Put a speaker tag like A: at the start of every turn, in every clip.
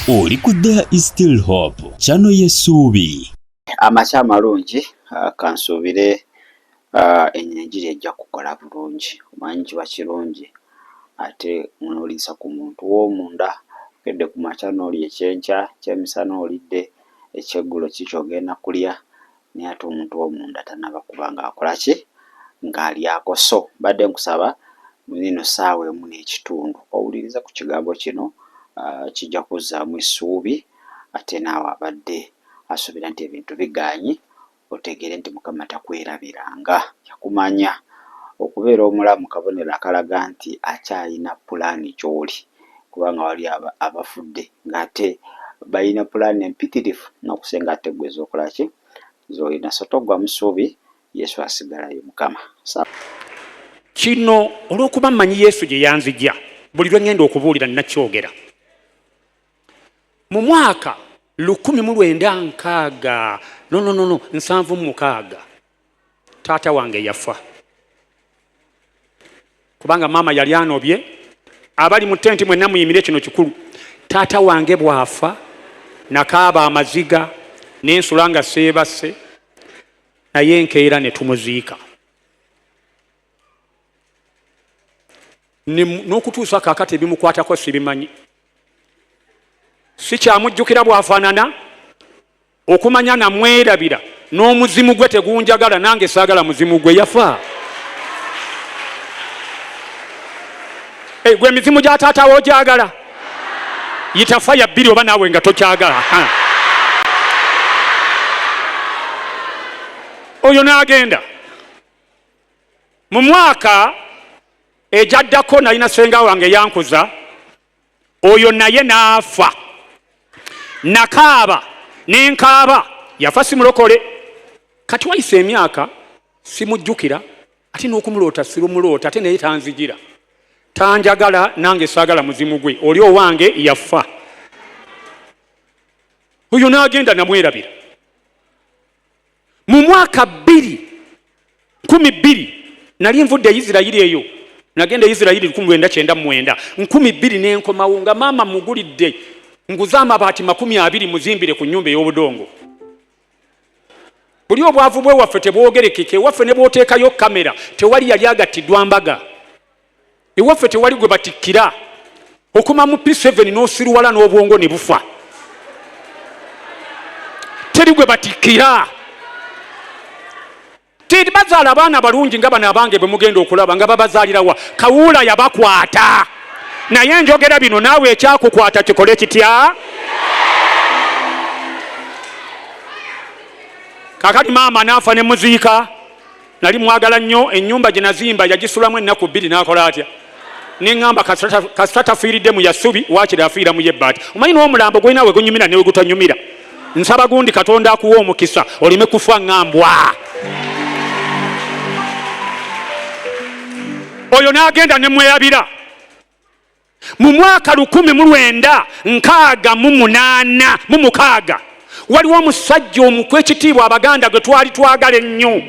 A: Oli ku There is Still Hope, channel y'essuubi.
B: Amakya amalungi kansuubire enjiri ejja kukola bulungi. Omanyi kiba kirungi ate munoolisa ku muntu w'omunda kedde ku makya n'oli ekyenkya, ekyemisana olidde, ekyeggulo kikyogenda kulya naye ate omuntu w'omunda tanaba kuba ng'akola ki ng'alyako. So badde nkusaba nino ssaawa emu n'ekitundu owuliriza ku kigambo kino kijja kuzzaamu essuubi ate naawe abadde asuubira nti ebintu bigaanyi otegeere nti Mukama takwerabiranga, yakumanya. Okubeera omulamu kabonero akalaga nti akyalina pulaani gy'oli, kubanga wali abafudde ng'ate balina pulaani empitirivu n'okusenga ate gwe z'okola ki z'olina. So toggwa mu ssuubi, Yesu asigalayo Mukama.
C: Kino olw'okuba mmanyi Yesu gye yanzijja buli lwe ngenda okubuulira nnakyogera. Mu mwaka 1976 taata wange yafa, kubanga maama yali anobye. Abali mu tenti mwenna muyimire kino kikulu. Taata wange bwafa nakaaba amaziga n'ensula nga seebase, naye enkeera ne tumuziika. N'okutuusa kaakati ebimukwatako sibimanyi. Sikyamujjukira bwafaanana, okumanya namwerabira n'omuzimu gwe tegunjagala, nange saagala muzimu gwe. Yafa. Gwe mizimu gya taata wo gyagala? Yitafa ya bbiri oba naawe nga tokyagala. Oyo n'agenda. Mu mwaka ejaddako nalina senga wange yankuza, oyo naye n'afa. Nakaaba nenkaaba, yafa simulokole. Kati wayise emyaka simujjukira, ate n'okumuloota sirumuloota, ate naye tanzigira, tanjagala, nange saagala muzimu gwe. Oli owange yafa. Oyo n'agenda namwerabira. Mu mwaka 2012 nali nvudde Isirayiri eyo, nagenda Isirayiri 1999, 2012 n'enkomawo nga maama mugulidde nguza amabaati 20 muzimbire ku nnyumba ey'obudongo. Buli obwavu bwe waffe tebwogerekeke, waffe ne bw'oteekayo kamera tewali yali agattiddwa mbaga, ewaffe tewali gwe batikkira. Okuma mu P7 n'osiruwala n'obwongo ne bufa, teri gwe batikkira. Teri bazaala abaana balungi nga bano abange bwe mugenda okulaba nga babazaalirawa. Kawuula yabakwata, naye njogera bino naawe ekyakukwata kikole kitya? Kakati maama naafa ne muziika. Nali mwagala nnyo, ennyumba gye nazimba yagisulamu ennaku 2 n'akola atya. Neŋŋamba kasita tafiiriddemu ya ssubi, waakiri afiira mu y'ebbaati. Omanyi n'omulambo gwolina we gunyumira ne we gutanyumira. Nsaba gundi Katonda akuwa omukisa olime kufa ng'ambwa. Oyo n'agenda ne mweyabira. Mu mwaka 1968 waliwo omusajja omukwekitiibwa Abaganda gwe twali twagala ennyo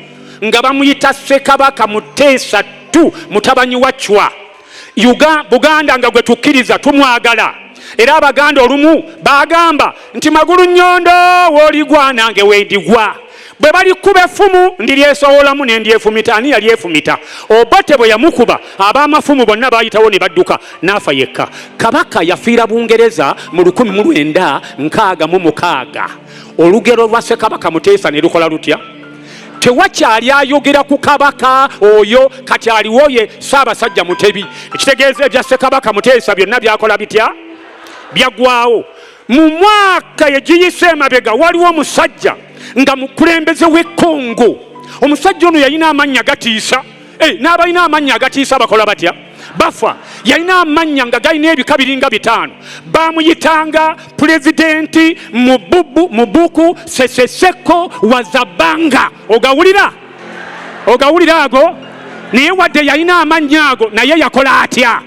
C: nga bamuyita Ssekabaka Muteesa II mutabani wa Chwa. Buganda nga gwe tukkiriza tumwagala. Era Abaganda olumu bagamba nti magulu nnyondo w'oligwa nange wendigwa. Bwe balikuba effumu ndiryesowolamu ne ndyefumita. Ani yali efumita? Obote bwe yamukuba ab'amafumu bonna baayitawo ne badduka, n'afa yekka. Kabaka yafiira Bungereza mu 1966. Olugero lwa Ssekabaka Muteesa ne lukola lutya? Tewakyali ayogera ku kabaka oyo, kati aliwo ye Ssaabasajja Mutebi. Ekitegeeza ebya Ssekabaka Muteesa byonna byakola bitya? Byaggwaawo. Mu mwaka egiyise emabega waliwo omusajja nga mukulembeze w'Ekkongo. Omusajja ono yalina amannya gatiisa. N'abalina amannya agatiisa bakola batya? Bafa. Yalina amannya nga galina ebika biringa 5. Bamuyitanga Pulezidenti Mubuku Sese Seko Wazabanga. Ogawulira? Ogawulira ago? Naye wadde yalina amannya ago naye yakola atya?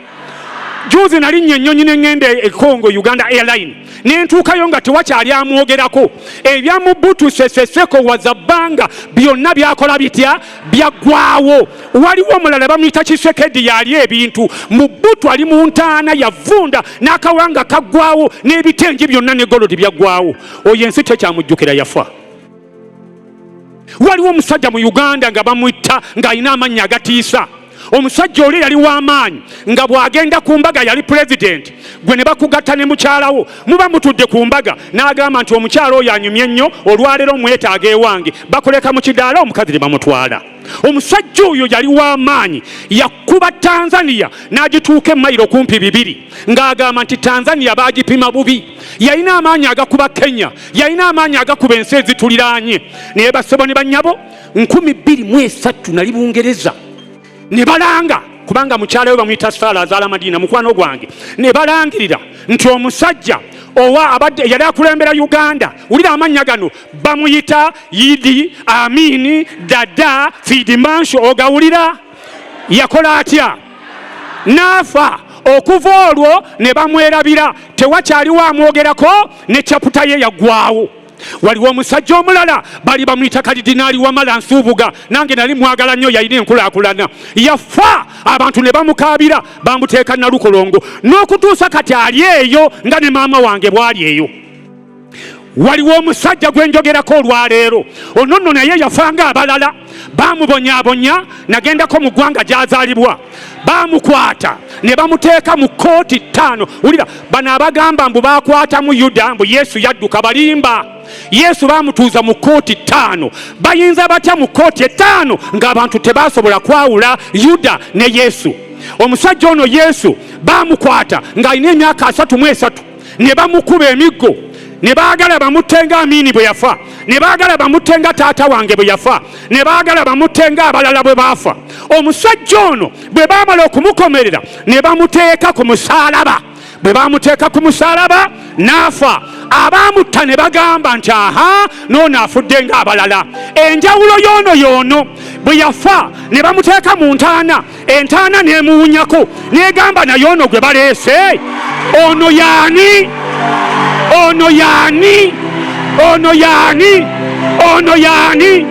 C: juzi nali nnyonyi n'engende Congo Uganda Airline nentuukayo nga tewakyali amwogerako. Ebya Mobutu Sese Seko Wazabbanga byonna byakola bitya byaggwaawo. Waliwo omulala bamuyita Kisekedi yali ebintu, Mobutu ali mu ntaana yavunda n'akawanga kaggwaawo n'ebitengi byonna ne golodi byaggwaawo. Oyo ensi tekyamujjukira yafa. Waliwo omusajja mu Uganda nga bamuyita ng'alina amannya agatiisa. Omusajja oli yali w'amaanyi nga bw'agenda ku mbaga yali president, gwe ne bakugatta ne mukyalawo, muba mutudde ku mbaga n'agamba nti omukyala oyo anyumye nnyo, olwaleero mwetaaga ewange, bakuleka mu kidaala omukazi ne bamutwala. Omusajja oyo yali w'amaanyi, yakuba Tanzania n'agituuka emayiro kumpi 2 ng'agamba nti Tanzania baagipima bubi. Yalina amaanyi agakuba Kenya, yalina amaanyi agakuba ensi ezituliraanye. Naye bassebo ne bannyabo 2003 nali Bungereza ne balanga, kubanga mukyala we bamuyita Sala azaala Madina mukwano gwange, ne balangirira nti omusajja owa abadde yali akulembera Uganda, wulira amannya gano, bamuyita Idi Amini Dada Fidimansho, ogawulira? Yakola atya? Naafa. Okuva olwo ne bamwerabira, tewakyaliwo amwogerako, ne chaputa ye yaggwaawo. Waliwo omusajja omulala bali bamuyita Kalidinaali Wamala Nsuubuga, nange nali mwagala nnyo, yalina enkulaakulana. Yafa, abantu ne bamukaabira, bamuteeka Nalukolongo, n'okutuusa kati ali eyo nga ne maama wange bw'ali eyo. Waliwo omusajja gwe njogerako olwaleero, ono nno naye yafanga abalala, bamubonyaabonya, nagendako mu ggwanga gy'azaalibwa, bamukwata ne bamuteeka mu kooti 5. Wulira, bano abagamba mbu bakwatamu Yuda mbu Yesu yadduka, balimba. Yesu bamutuuza mu kooti 5. Bayinza batya mu kooti 5 ng'abantu tebasobola kwawula Yuda ne Yesu? Omusajja ono Yesu bamukwata ng'alina emyaka 33 ne bamukuba emiggo, ne baagala bamuttenga Amini bwe yafa, ne baagala bamuttenga taata wange bwe yafa, ne baagala bamuttenga abalala bwe baafa. Omusajja ono bwe baamala okumukomerera ne bamuteeka ku musaalaba. Bwe bamuteeka ku musaalaba n'afa. Abaamutta ne bagamba nti aha, n'ono afudde ng'abalala. Enjawulo y'ono bwe yafa ne bamuteeka mu ntaana, entaana n'emuwunyako n'egamba naye ono gwe baleese, ono yaani? Ono yaani? Ono yaani? Ono yaani?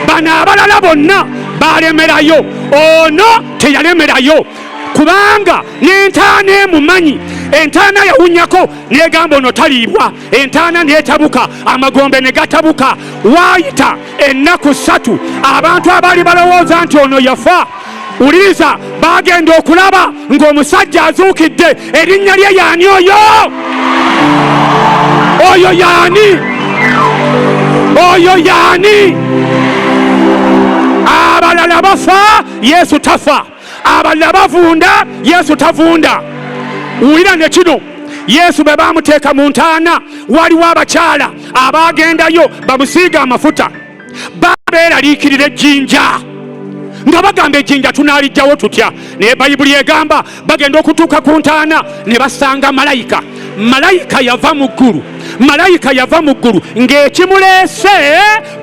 C: Bano abalala bonna balemerayo, ono teyalemerayo, kubanga n'entaana emumanyi. Entaana yawunyako n'egamba ono taliibwa, entaana n'etabuka, amagombe ne gatabuka. Waayita ennaku 3 abantu abaali balowooza nti ono yafa, uliriza, bagenda okulaba ng'omusajja azuukidde. Erinnya lye yaani oyo? Oyo yaani? Oyo yaani? Abalala bafa, Yesu tafa. Abalala bavunda, Yesu tavunda. Uwira ne kino, Yesu bwe bamuteeka mu ntaana, waliwo abakyala abagendayo bamusiiga amafuta, babeeraliikirira ejjinja nga bagamba ejjinja tunaalijjawo tutya. Naye Bayibuli egamba bagenda okutuuka ku ntaana ne basanga malayika. Malayika yava mu ggulu, malayika yava mu ggulu ng'ekimuleese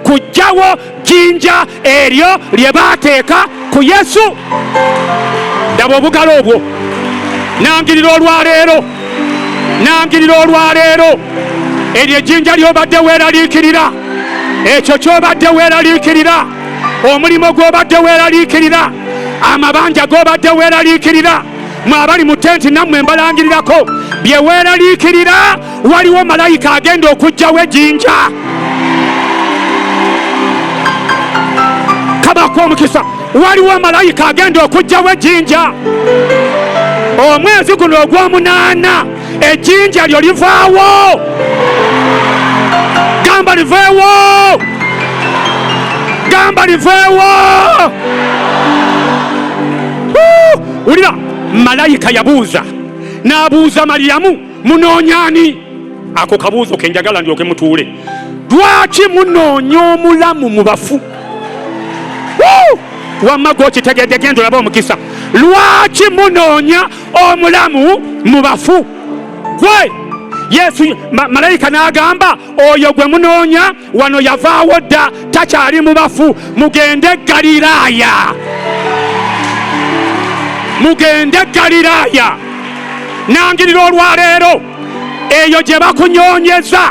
C: kujjawo jjinja eryo lye baateeka ku Yesu. Ndaba obugalo obwo. Nangirira olwaleero, nangirira olwaleero, eryo ejjinja ly'obadde weeraliikirira, ekyo ky'obadde weeraliikirira, omulimo gw'obadde weeraliikirira, amabanja g'obadde weeraliikirira, mwe abali mu tenti nammwe mbalangirirako bye weeraliikirira. Waliwo malayika agenda okuggyawo ejjinja. Kabaka omukisa, waliwo malayika agenda okuggyawo ejjinja. Omwezi guno ogw'omunaana ejjinja lyo livaawo. Gamba liveewo, gamba liveewo. Ulira, malayika yabuuza, n'abuuza Mariyamu, munoonyaani? Ako kabuuzo ke njagala ndyoke mutuule. Lwaki munoonya omulamu mu bafu? Wamma gw'okitegedde, genda olaba omukisa. Lwaki munoonya omulamu mu bafu? Gwe Yesu, malayika n'agamba, oyo gwe munoonya wano yavaawo dda, takyali mu bafu. Mugende Galiraaya, mugende Galiraaya. nangirira olwaleero eyo gye bakunyonyeza,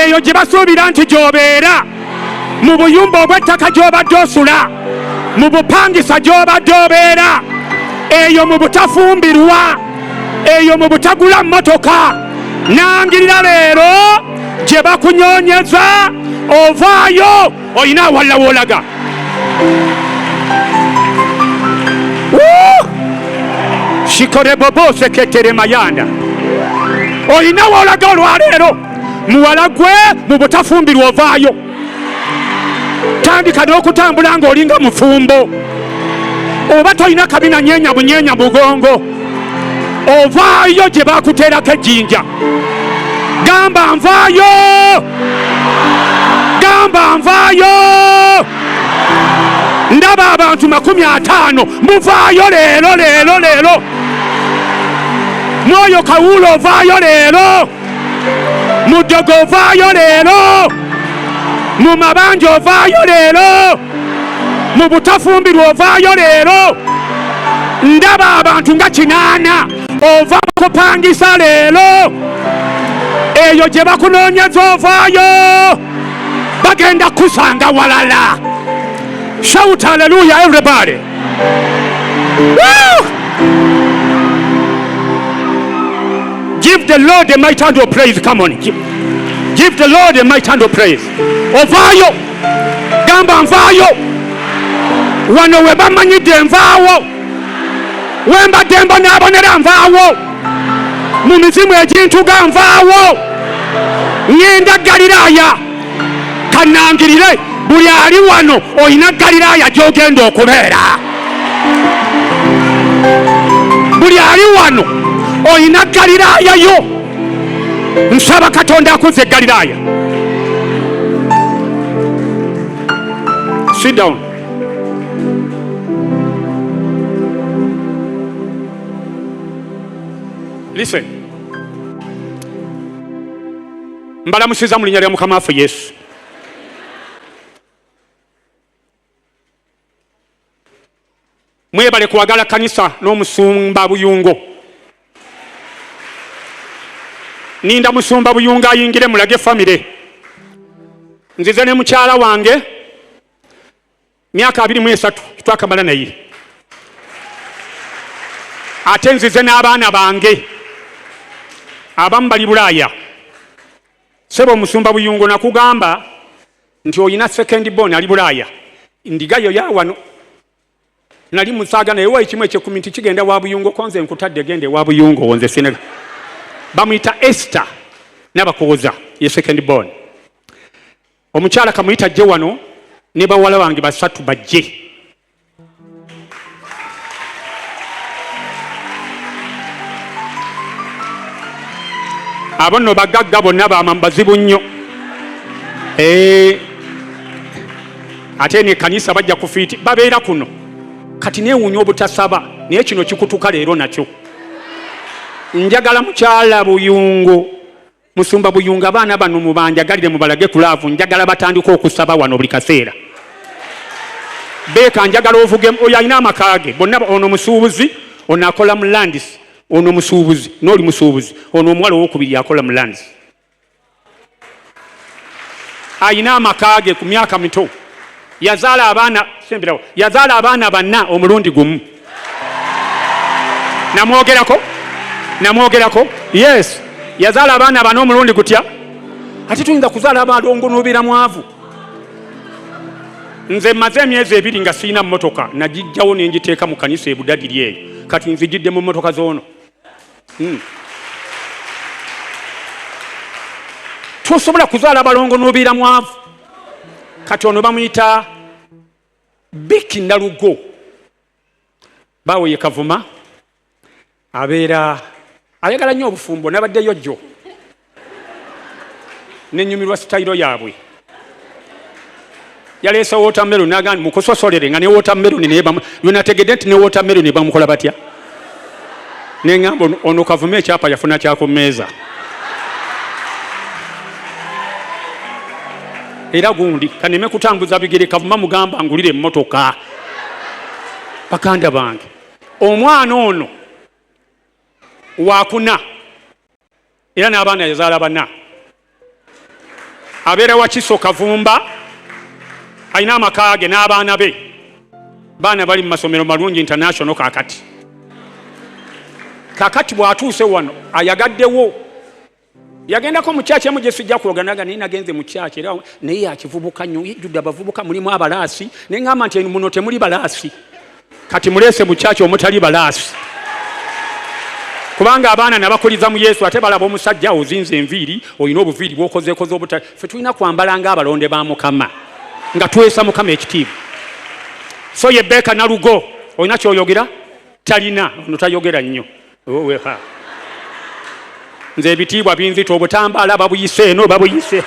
C: eyo gye basuubira nti gy'obeera, mu buyumba obw'ettaka gy'obadde osula, mu bupangisa gy'obadde obeera, eyo mu butafumbirwa, eyo mu butagula mmotoka, nangirira leero gye bakunyonyeza, ovaayo olina awalala w'olaga. Shikore bobo seketere mayanda, olina w'olaga olwaleero, muwala gwe mu butafumbirwa ovaayo. Tandika n'okutambula ng'olinga mufumbo, oba tolina kabina nyeenya bunyeenya mugongo, ovaayo gye bakuteerako ejjinja. Gamba nvaayo, gamba nvaayo. Ndaba abantu 50 muvaayo leero leero leero. Mwoyo Kawulo ovaayo leero, Mudogo ovaayo leero, mu mabanja ovaayo leero, mu butafumbirwa ovaayo leero. Ndaba abantu nga 80 ova mu kupangisa leero, eyo gye bakunoonyeza ovaayo, bagenda kusanga walala. Shout hallelujah everybody. Woo! Give the Lord a mighty hand of praise. Come on. Give the Lord a mighty hand of praise. Ovaayo, gamba nvaayo. Wano we bamanyidde nvaawo, wembadde mbonaabonera nvaawo, mu mizimu egintuga nvaawo. Ngenda Galiraaya, kanangirire buli ali wano olina Galiraaya gy'ogenda okubeera. Buli ali wano olina Galiraaya yo. Nsaba Katonda akuze Galiraaya. Sit down. Listen. Mbalamusiza mu linnya lya Mukama waffe Yesu. Mwebale kwagala kanisa n'omusumba Buyungo. Ninda musumba Buyungo ayingire mulage famire. Nzize ne mukyala wange myaka 23 twakamala naye. Ate nzize n'abaana bange abamu bali Bulaaya. Sebo musumba Buyungo nakugamba nti oyina second born ali Bulaaya. Ndigayo ya wano. Nali musaga naye wa ekimwe ekye nti kigenda wa Buyungo, konze nkutadde gende wa Buyungo wonze sinega. Bamuyita Esther n'abakooza ye second born. Omukyala kamuyita ajje wano ne bawala bange basatu bajje. Abono bagagga bonna bamambazibu nnyo. Ate ne kanisa bajja kufiiti babeera kuno. Kati neewuunya obutasaba naye kino kikutuka leero nakyo. Njagala mukyala Buyungo, musumba Buyungo, abaana bano mubanjagalire mubalage kulaavu, njagala batandika okusaba wano buli kaseera. Beeka njagala ovuge, oyo alina amakaage, bonna ono musuubuzi, ono akola mu landis, ono musuubuzi, n'oli musuubuzi, ono omuwala owokubiri akola mu landis. Alina amakaage ku myaka mito. Yazaala abaana sembirawo, yazaala abaana 4 omulundi gumu. Namwogerako? Yes. Yazaala abaana 4 omulundi gutya. Ati tuyinza kuzaala abalongo n'obeera mwavu. Nze maze emyezi 2 nga siina mmotoka, nagijjawo ne ngiteeka mu kanisa ebudadiri eyo. Kati nzijidde mu mmotoka zoono. Tosobola kuzaala abalongo n'obeera mwavu. Kati ono bamuyita Biki Nalugo. Bawe ye Kavuma. Abeera ayagala nnyo obufumbo, nabaddeyo jjo. Nenyumirwa sitayiro yaabwe. Yaleesa watermelon n'agamba mukusosolere nga ne watermelon naye yonategedde nti ne watermelon bamukola batya. Neŋŋamba ono Kavuma ekyapa yafuna kyako mmeeza. Era gundi kaneme kutambuza bigere Kavuma mugamba ngulire emmotoka. Bakanda bange omwana ono wakuna era n'abaana yazaala bana. Abeera wa Kiso Kavumba alina amaka ge n'abaana be, baana bali mu masomero malungi international. Kakati bw'atuuse wano ayagaddewo, yagendako mu kyaki emu gye sijja kwoganaga naye nagenze mu kyaki era naye yakivubuka nnyo, yejjudde abavubuka mulimu abalaasi naye ngamba nti muno temuli balaasi, kati muleese mu kyaki omutali balaasi kubanga abaana nabakuliza mu Yesu ate balaba omusajja ozinze enviiri olina obuviiri bw'okozeekoze obutali. Ffe tulina kwambala ng'abalonde ba Mukama nga twesa Mukama ekitiibwa. So ye Beka Nalugo olina kyoyogera? Talina, ono tayogera nnyo. Nze ebitiibwa binzita obutambaala babuyise eno babuyise.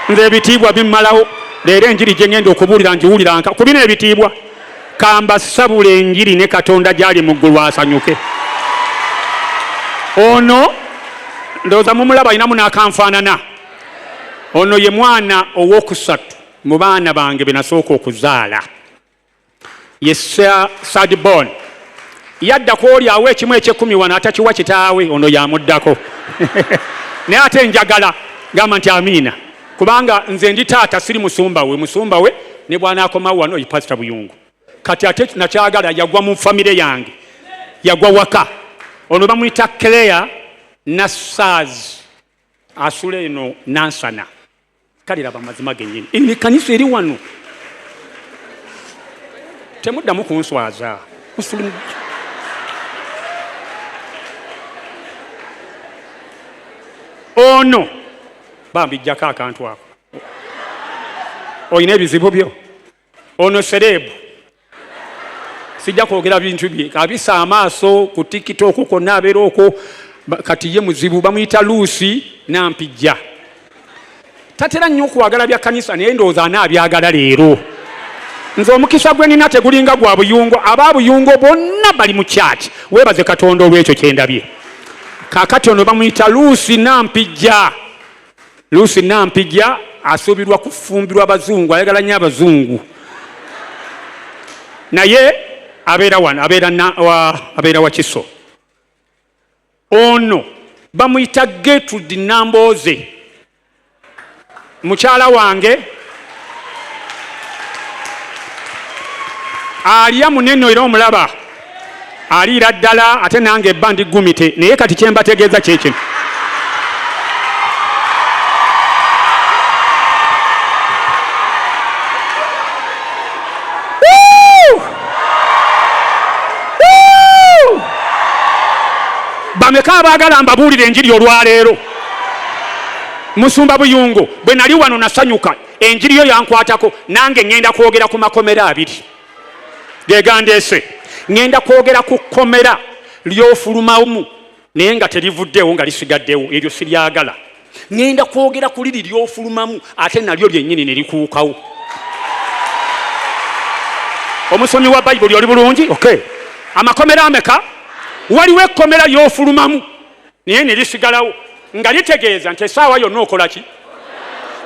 C: Nze ebitiibwa bimmalawo. Leero enjiri gye ngenda okubuulira ngiwulira nka ku bino ebitiibwa. Kamba sabula enjiri ne Katonda gyali mu ggulu asanyuke. Ono ndowooza mumulaba alinamu n'akanfaanana. Ono ye mwana ow'okusatu mu baana bange be nasooka okuzaala. Ye Sadborn. Yadda ku oli awe ekimu eky'ekkumi wano atakiwa kitaawe, ono yamuddako. Naye ate njagala gamba nti amiina. Kubanga nze ndi taata siri musumba we ne bw'anaakomawo wano ye Pastor Buyungu. Kati ate nakyagala yagwa mu famire yange, yagwa waka. Ono bamuyita Claire Nassaz asula eno Nansana. Kale laba mazima gennyini eri kanisa eri wano, temuddamu kunswaza. Ono bambijjako akantu ako. Oyina ebizibu byo. Ono serebu. Sijja kwogera bintu bye, kabisa amaaso ku TikTok konna abeera okwo. Kati ye muzibu bamuyita Lucy Nampijja. Tatera nnyo okwagala bya kanisa naye ndowooza anaabyagala leero. Nze omukisa gwe nina tegulinga gwa Buyungo, aba Buyungo bonna bali mu kyaki. Weebaze Katonda olw'ekyo kye ndabye. Kaakati ono bamuyita Lucy Nampijja. Lucy Nampijja asuubirwa kufumbirwa Abazungu, ayagala nnyo Abazungu. Naye abeera wano, abeera wa Kiso. Ono bamuyita Gertrude Namboze. Mukyala wange aliya munene era omulaba aliira ddala ate nange ebba ndi gumite naye kati kye mbategeeza kye kino. Bameka abaagala mbabuulire enjiri olwaleero. Musumba Buyungo bwe nali wano nasanyuka, enjiri yo yankwatako, nange ngenda kwogera ku makomera abiri gegandeese. Ngenda kwogera ku kkomera ly'ofulumamu naye nga terivuddewo nga lisigaddewo, eryo siryagala. Ngenda kwogera ku liri ly'ofulumamu ate nalyo lyennyini ne likuukawo. Omusomi wa Bayibuli oli bulungi? Okay. Amakomera ameka? Waliwo ekkomera ly'ofulumamu naye ne lisigalawo nga litegeeza nti essaawa yonna okola ki?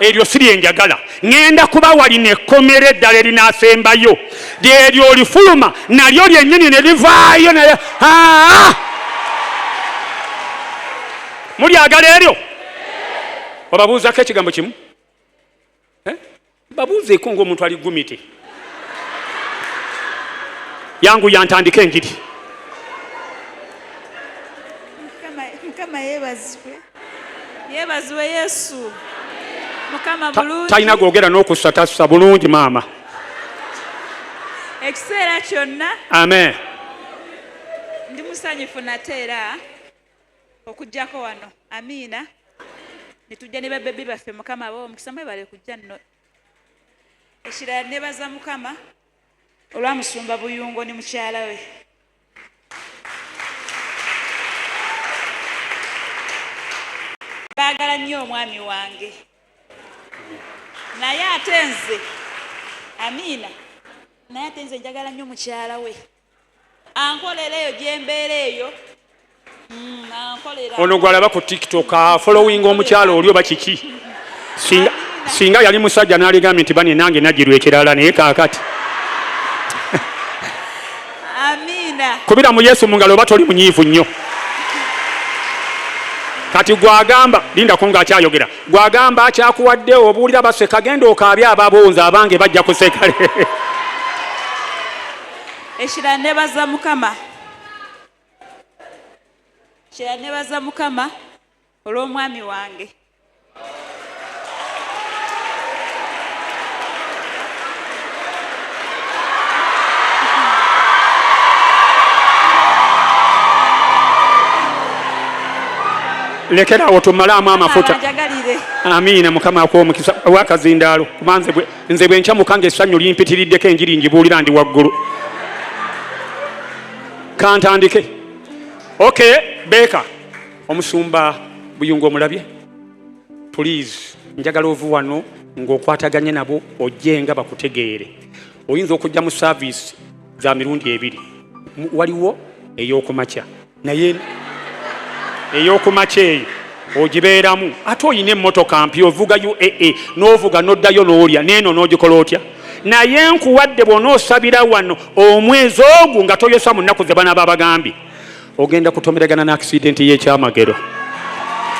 C: Eryo si lyenjagala. Ngenda kuba walina ekkomera eddala erinaasembayo lyeryo olifuluma nalyo lyennyini ne livaayo naye. Mulyagala eryo? Obabuuzako ekigambo kimu? Babuuzeeko ng'omuntu ali gumite. Yangu yantandika enjiri.
D: Mukama yeebazibwe Yesu. Mukama bulungi.
C: Talina gwogera n'okusatassa bulungi maama.
D: Ekiseera kyonna.
C: Amen.
D: Ndi musanyufu nate era okujjako wano. Amiina. Nitujja ne babbebi baffe Mukama abo omukisa mwebale kujja nno. Ekirala nebaza Mukama olwamusumba Buyungo ne mukyala we. Baagala nnyo omwami wange. Naye ate nze, amiina, naye ate nze njagala nnyo mukyala we. Ankolera eyo gye mbeera eyo.
C: Ono gwalaba ku TikTok following omukyala oli oba kiki? Singa yali musajja n'aligambye nti bane nange najjirwa ekirala naye kaakati.
D: Amina.
C: Kubira mu Yesu mu ngalo oba toli munyiivu nnyo. Kati gwagamba linda kunga akyayogera. Gwagamba akyakuwadde obuulira baseka genda okaabya ababonza abange bajja kuseka.
D: Ekira nebaza Mukama. Ekira nebaza Mukama olw'omwami wange.
C: Lekera otumalamu amafuta. Amina Mukama akw'omukisa wakazindaalo kubanze nze bwe nkya mukange essanyu limpitiriddeko enjiri njibuulira ndi waggulu. Kantandike. Okay, Beka. Omusumba Buyungu omulabye. Please, njagala ovu wano ng'okwataganye nabo ojjenga bakutegeere. Oyinza okujja mu service za mirundi ebiri. Waliwo ey'okumakya. Naye ey'okumakya eyo ogibeeramu ate oyina emmotoka mpya ovuga UAA n'ovuga n'oddayo n'olya n'eno n'ogikola otya. Naye nkuwadde bw'onoosabira wano omwezi ogwo nga toyosa mu nnaku ze bana babagambye ogenda kutomeragana n'aksidenti y'ekyamagero.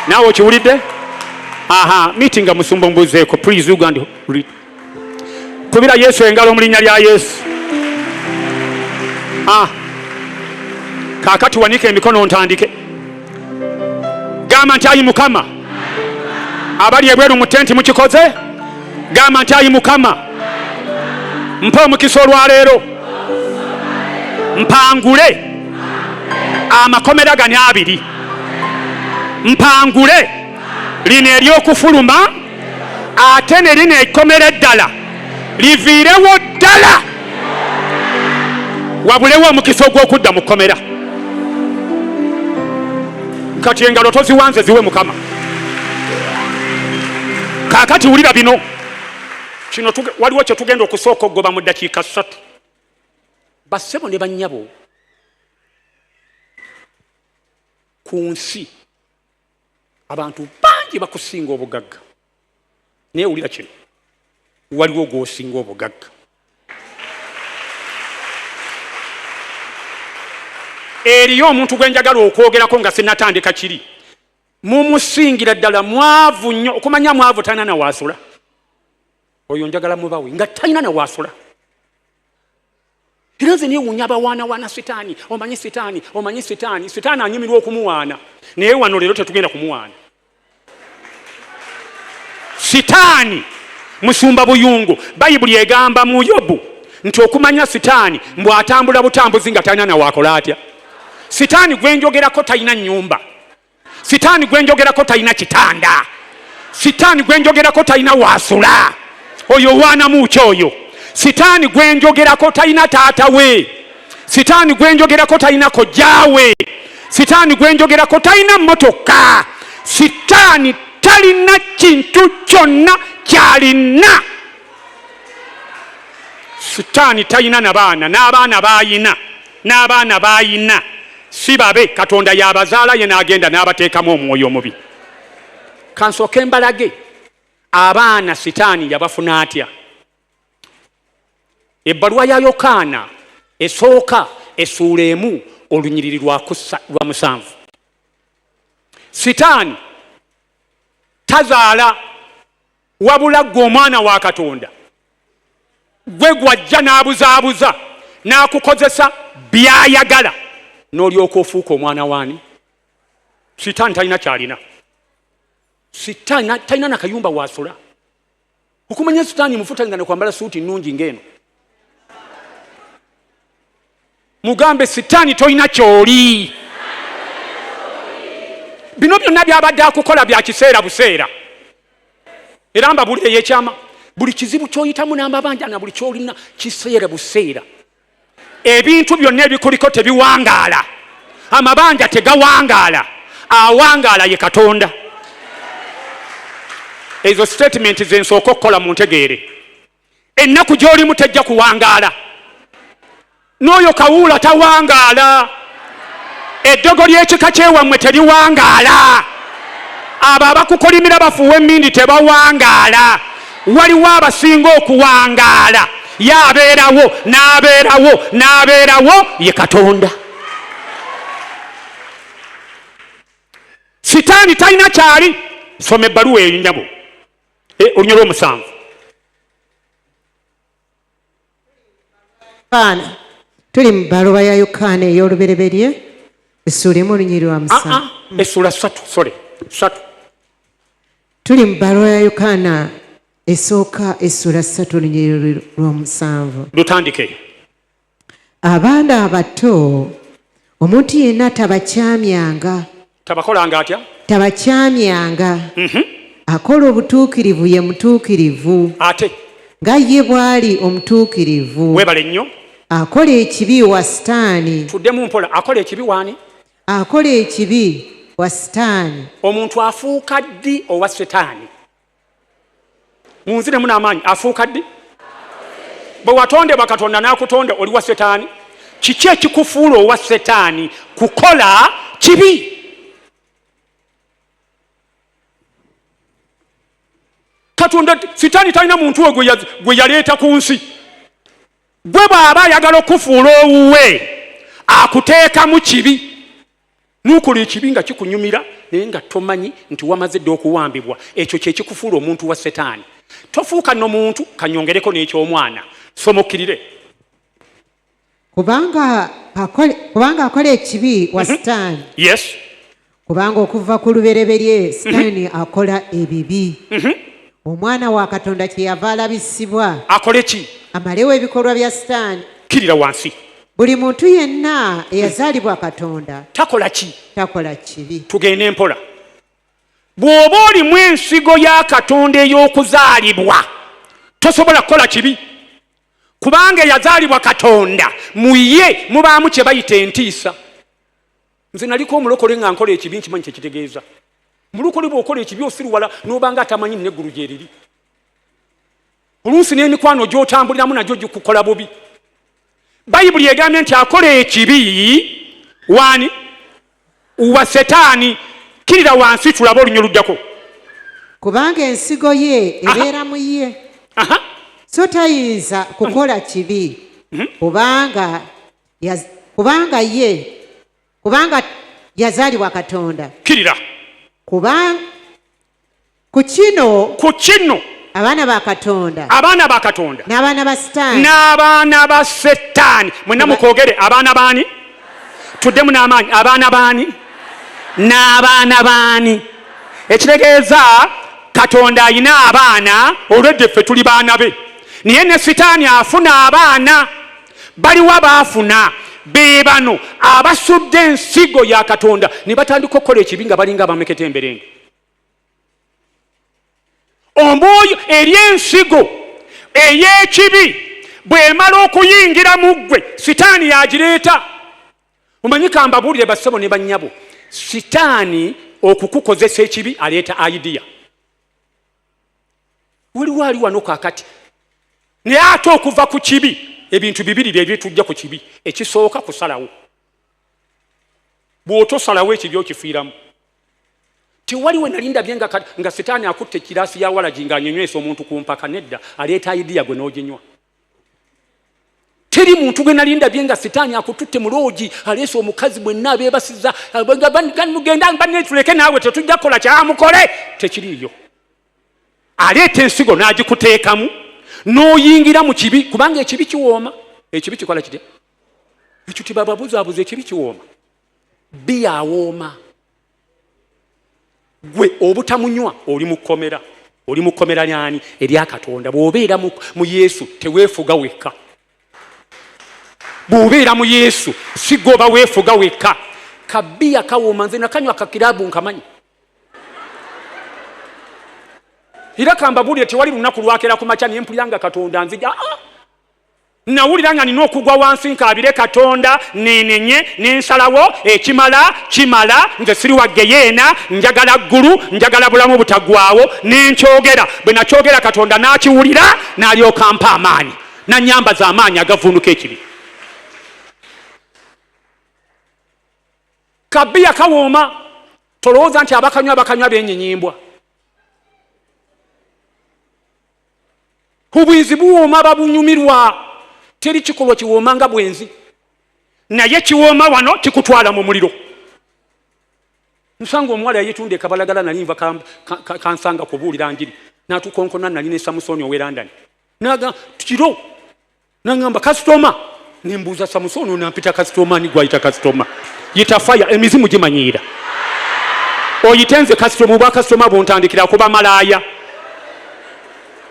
C: Naawe okiwulidde? Aha, meeting nga musumba mbuzeeko please you and read. Kubira Yesu engalo mu linnya lya Yesu. Kaakati wanike emikono ntandike. Gamba nti ayi Mukama abali ebweru mu tenti mukikoze. Gamba nti ayi Mukama mpa omukisa olwaleero mpangule amakomera gano abiri. Mpangule lino ery'okufuluma ate ne lino ekkomera eddala liviirewo ddala wabulewo omukisa ogw'okudda mu kkomera. Kati engalo toziwanze ziwe Mukama. Kaakati wulira bino. Kino waliwo kye tugenda okusooka okugoba mu ddakiika 3. Bassebo ne bannyabo ku nsi abantu bangi bakusinga obugagga. Naye wulira kino. Waliwo gw'osinga obugagga. Eriyo omuntu gwe njagala okwogerako nga sinnatandika kiri. Mumusingira ddala mwavu nnyo. Okumanya mwavu talina na waasula. Oyo njagala mubawe nga talina na waasula. Era nze neewuunya abawaanawaana Sitani. Omanyi Sitani, omanyi Sitani. Sitani anyumirwa okumuwaana. Naye wano leero tetugenda kumuwaana. Sitani musumba Buyungu. Bayibuli egamba mu Yobu nti okumanya Sitani mbw'atambula butambuzi nga talina na waakola atya. Sitani gwe njogerako talina nnyumba. Sitani gwe njogerako talina kitanda. Sitani gwe njogerako talina waasula. Oyo waanamu kyoyo. Sitani gwe njogerako talina taata we. Sitani gwe njogerako talina kojjaawe. Sitani gwe njogerako talina mmotoka. Sitani talina kintu kyonna kyalina. Sitani talina n'abaana n'abaana baayina si babe. Katonda yabazaala ye n'agenda n'abateekamu omwoyo omubi. Kansooke mbalage abaana Sitani yabafuna atya. Ebbaluwa ya Yokaana esooka essuula 1 olunyiriri lwa 7. Sitani tazaala wabula gwe omwana wa Katonda. Gwe gwajja n'abuzaabuza n'akukozesa byayagala n'olyoka ofuuka omwana waani. Sitani talina kyalina. Sitani talina nakayumba waasula. Okumanya Sitani mufuta nga nekwambala suuti nnungi ng'eno. Mugambe Sitani tolina kyoli. Bino byonna byabadde akukola bya kiseera buseera. Era mbabulire eyekyama buli kizibu ky'oyitamu n'amabanja na buli ky'olina kiseera buseera. Ebintu byonna ebikuliko tebiwangaala. Amabanja tegawangaala. Awangaala ye Katonda. Ezo statement ze nsooka okukola mu ntegeere. Ennaku gy'olimu tejja kuwangaala. N'oyo kawuula tawangaala. Eddogo ly'ekika kyewammwe teriwangaala. Abo abakukolimira bafuuwa emmindi tebawangaala. Waliwo abasinga okuwangaala. yabeerawo n'abeerawo ye Katonda. Sitaani talina kyali. Soma ebbaluwa eyo nnyabo olunya lw'omusanvu.
E: Tuli mu bbaluwa ya Yokaana ey'olubereberye essula emu olunyiri lwa musanvu.
C: Essula 3
E: Tuli mu bbaluwa ya Yokaana esooka essula 3 olunyiri lwa musanvu.
C: Lutandike.
E: Abaana abato omuntu yenna tabakyamyanga.
C: Tabakolanga atya?
E: Tabakyamyanga. Akola obutuukirivu ye mutuukirivu.
C: Ate
E: nga ye bw'ali omutuukirivu.
C: Weebale nnyo.
E: Akola ekibi wa Sitani.
C: Tuddemu mpola. Akola ekibi waani?
E: Akola ekibi wa Sitani.
C: Omuntu afuuka ddi owa Sitaani? Munziremu n'amaanyi. Afuuka ddi? Bwe watondebwa Katonda n'akutonda oli wa Sitaani. Kiki ekikufuula owa Sitaani? Kukola kibi. Katonda Sitaani talina muntu we gwe yaleeta ku nsi. Gwe bw'aba ayagala okufuula owuwe akuteeka mu kibi. Nukola ekibi nga kikunyumira naye nga tomanyi nti wamaze dde okuwambibwa. Ekyo kye kikufuula omuntu wa Sitaani. Tofuuka nno muntu kanyongereko n'ekyomwana. Somokkirire.
E: Kubanga akola ekibi wa Sitani.
C: Yes.
E: Kubanga okuva ku lubereberye Sitani akola ebibi. Omwana wa Katonda kyeyava alabisibwa.
C: Akole ki?
E: Amalewo ebikolwa bya Sitani.
C: Kirira wansi.
E: Buli muntu yenna eyazaalibwa Katonda
C: takola ki?
E: Takola kibi.
C: Tugende mpola. Bw'oba olimu ensigo ya Katonda ey'okuzaalibwa tosobola kukola kibi. Kubanga yazaalibwa Katonda mu ye mubaamu kye bayita entiisa. Nze naliko omulokole nga nkola ekibi nkimanyi kye kitegeeza. Mulokole bw'okola ekibi osiruwala n'obanga atamanyi n'eggulu gye liri. Oluusi n'emikwano gy'otambuliramu nagyo gikukola bubi. Bayibuli egambye nti akola ekibi waani? Wa Sitaani. Kirira wansi tulabe olunyo luddako.
E: Kubanga ensigo ye ebeera mu ye. So tayinza kukola kibi. Kubanga yazaalibwa Katonda.
C: Kirira.
E: Kubanga ku kino abaana ba Katonda n'abaana ba Sitaani.
C: N'abaana ba Sitaani. Mwenna mukogere abaana baani? Tuddemu n'amaanyi. Abaana baani? N'abaana baani? Ekitegeeza Katonda alina abaana olwedde ffe tuli baana be. Naye ne Sitaani afuna abaana. Baliwa baafuna be bano abasudde ensigo ya Katonda ne batandika okukola ekibi nga balinga abameketa emberenge. Omwoyo eri ensigo ey'ekibi bw'emala okuyingira mu ggwe Sitaani yagireeta. Omanyi kambabuulire bassebo ne bannyabo, Sitaani okukukozesa ekibi aleeta idea. Waliwo ali wano kaakati naye ate okuva ku kibi ebintu bibiri bye tujja ku kibi. Ekisooka kusalawo. Bw'otosalawo ekibi okifiiramu. Tewaliwe nalindabye nga Sitaani akutte ekiraasi ya walagi ng'anyonywesa omuntu ku mpaka. Nedda, aleeta idea gwe n'oginywa. Teri muntu gwe nalindabye nga Sitaani akututte mu loogi aleese omukazi mwenna abeebasiza genda banne tuleke naawe tetujja kukola kyamukole. Tekiriiyo. Aleeta ensigo n'agikuteekamu n'oyingira mu kibi. Kubanga ekibi kiwooma. Ekibi kikola kitya? Ekyo tibababuzaabuza ekibi kiwooma. Bbiya awooma. Gwe obutamunywa oli mu kkomera. Oli mu kkomera lyani? Erya Katonda. Bw'obeera mu Yesu teweefuga wekka. Bw'obeera mu Yesu si goba weefuga wekka. Kabbiya kawooma. Nze nakanywa kakiraabu nkamanyi. Era kambabuulire tewali lunaku lwakera ku makya ne mpulira Katonda nzija. Nawulira nga nina okugwa wansi nkaabire Katonda nenenye nensalawo kimala nze siri wa Geyeena, njagala ggulu, njagala bulamu butaggwaawo nenkyogera. Bwe nakyogera Katonda n'akiwulira n'alyoka ampa amaanyi. Nanyambaza amaanyi agavunuka ekibi. Kabbiya kawooma. Tolowooza nti abakanywa beenyinyimbwa. Obwenzi buwooma babunyumirwa. Teri kikolwa kiwooma nga bwenzi. Naye kiwooma wano kikutwala mu muliro. Nsanga omuwala yayitunda ekabalagala nali nva kansanga kubuulira njiri. N'atukonkona nali ne Samusoni ow'e London. Naga kiro. Nangamba kasitoma. Nimbuuza Samusoni nampita kasitoma ni gwayita kasitoma. Yita fire emizimu gimanyiira. Oyitenze kasitoma bwa kasitoma bontandikira kuba malaaya.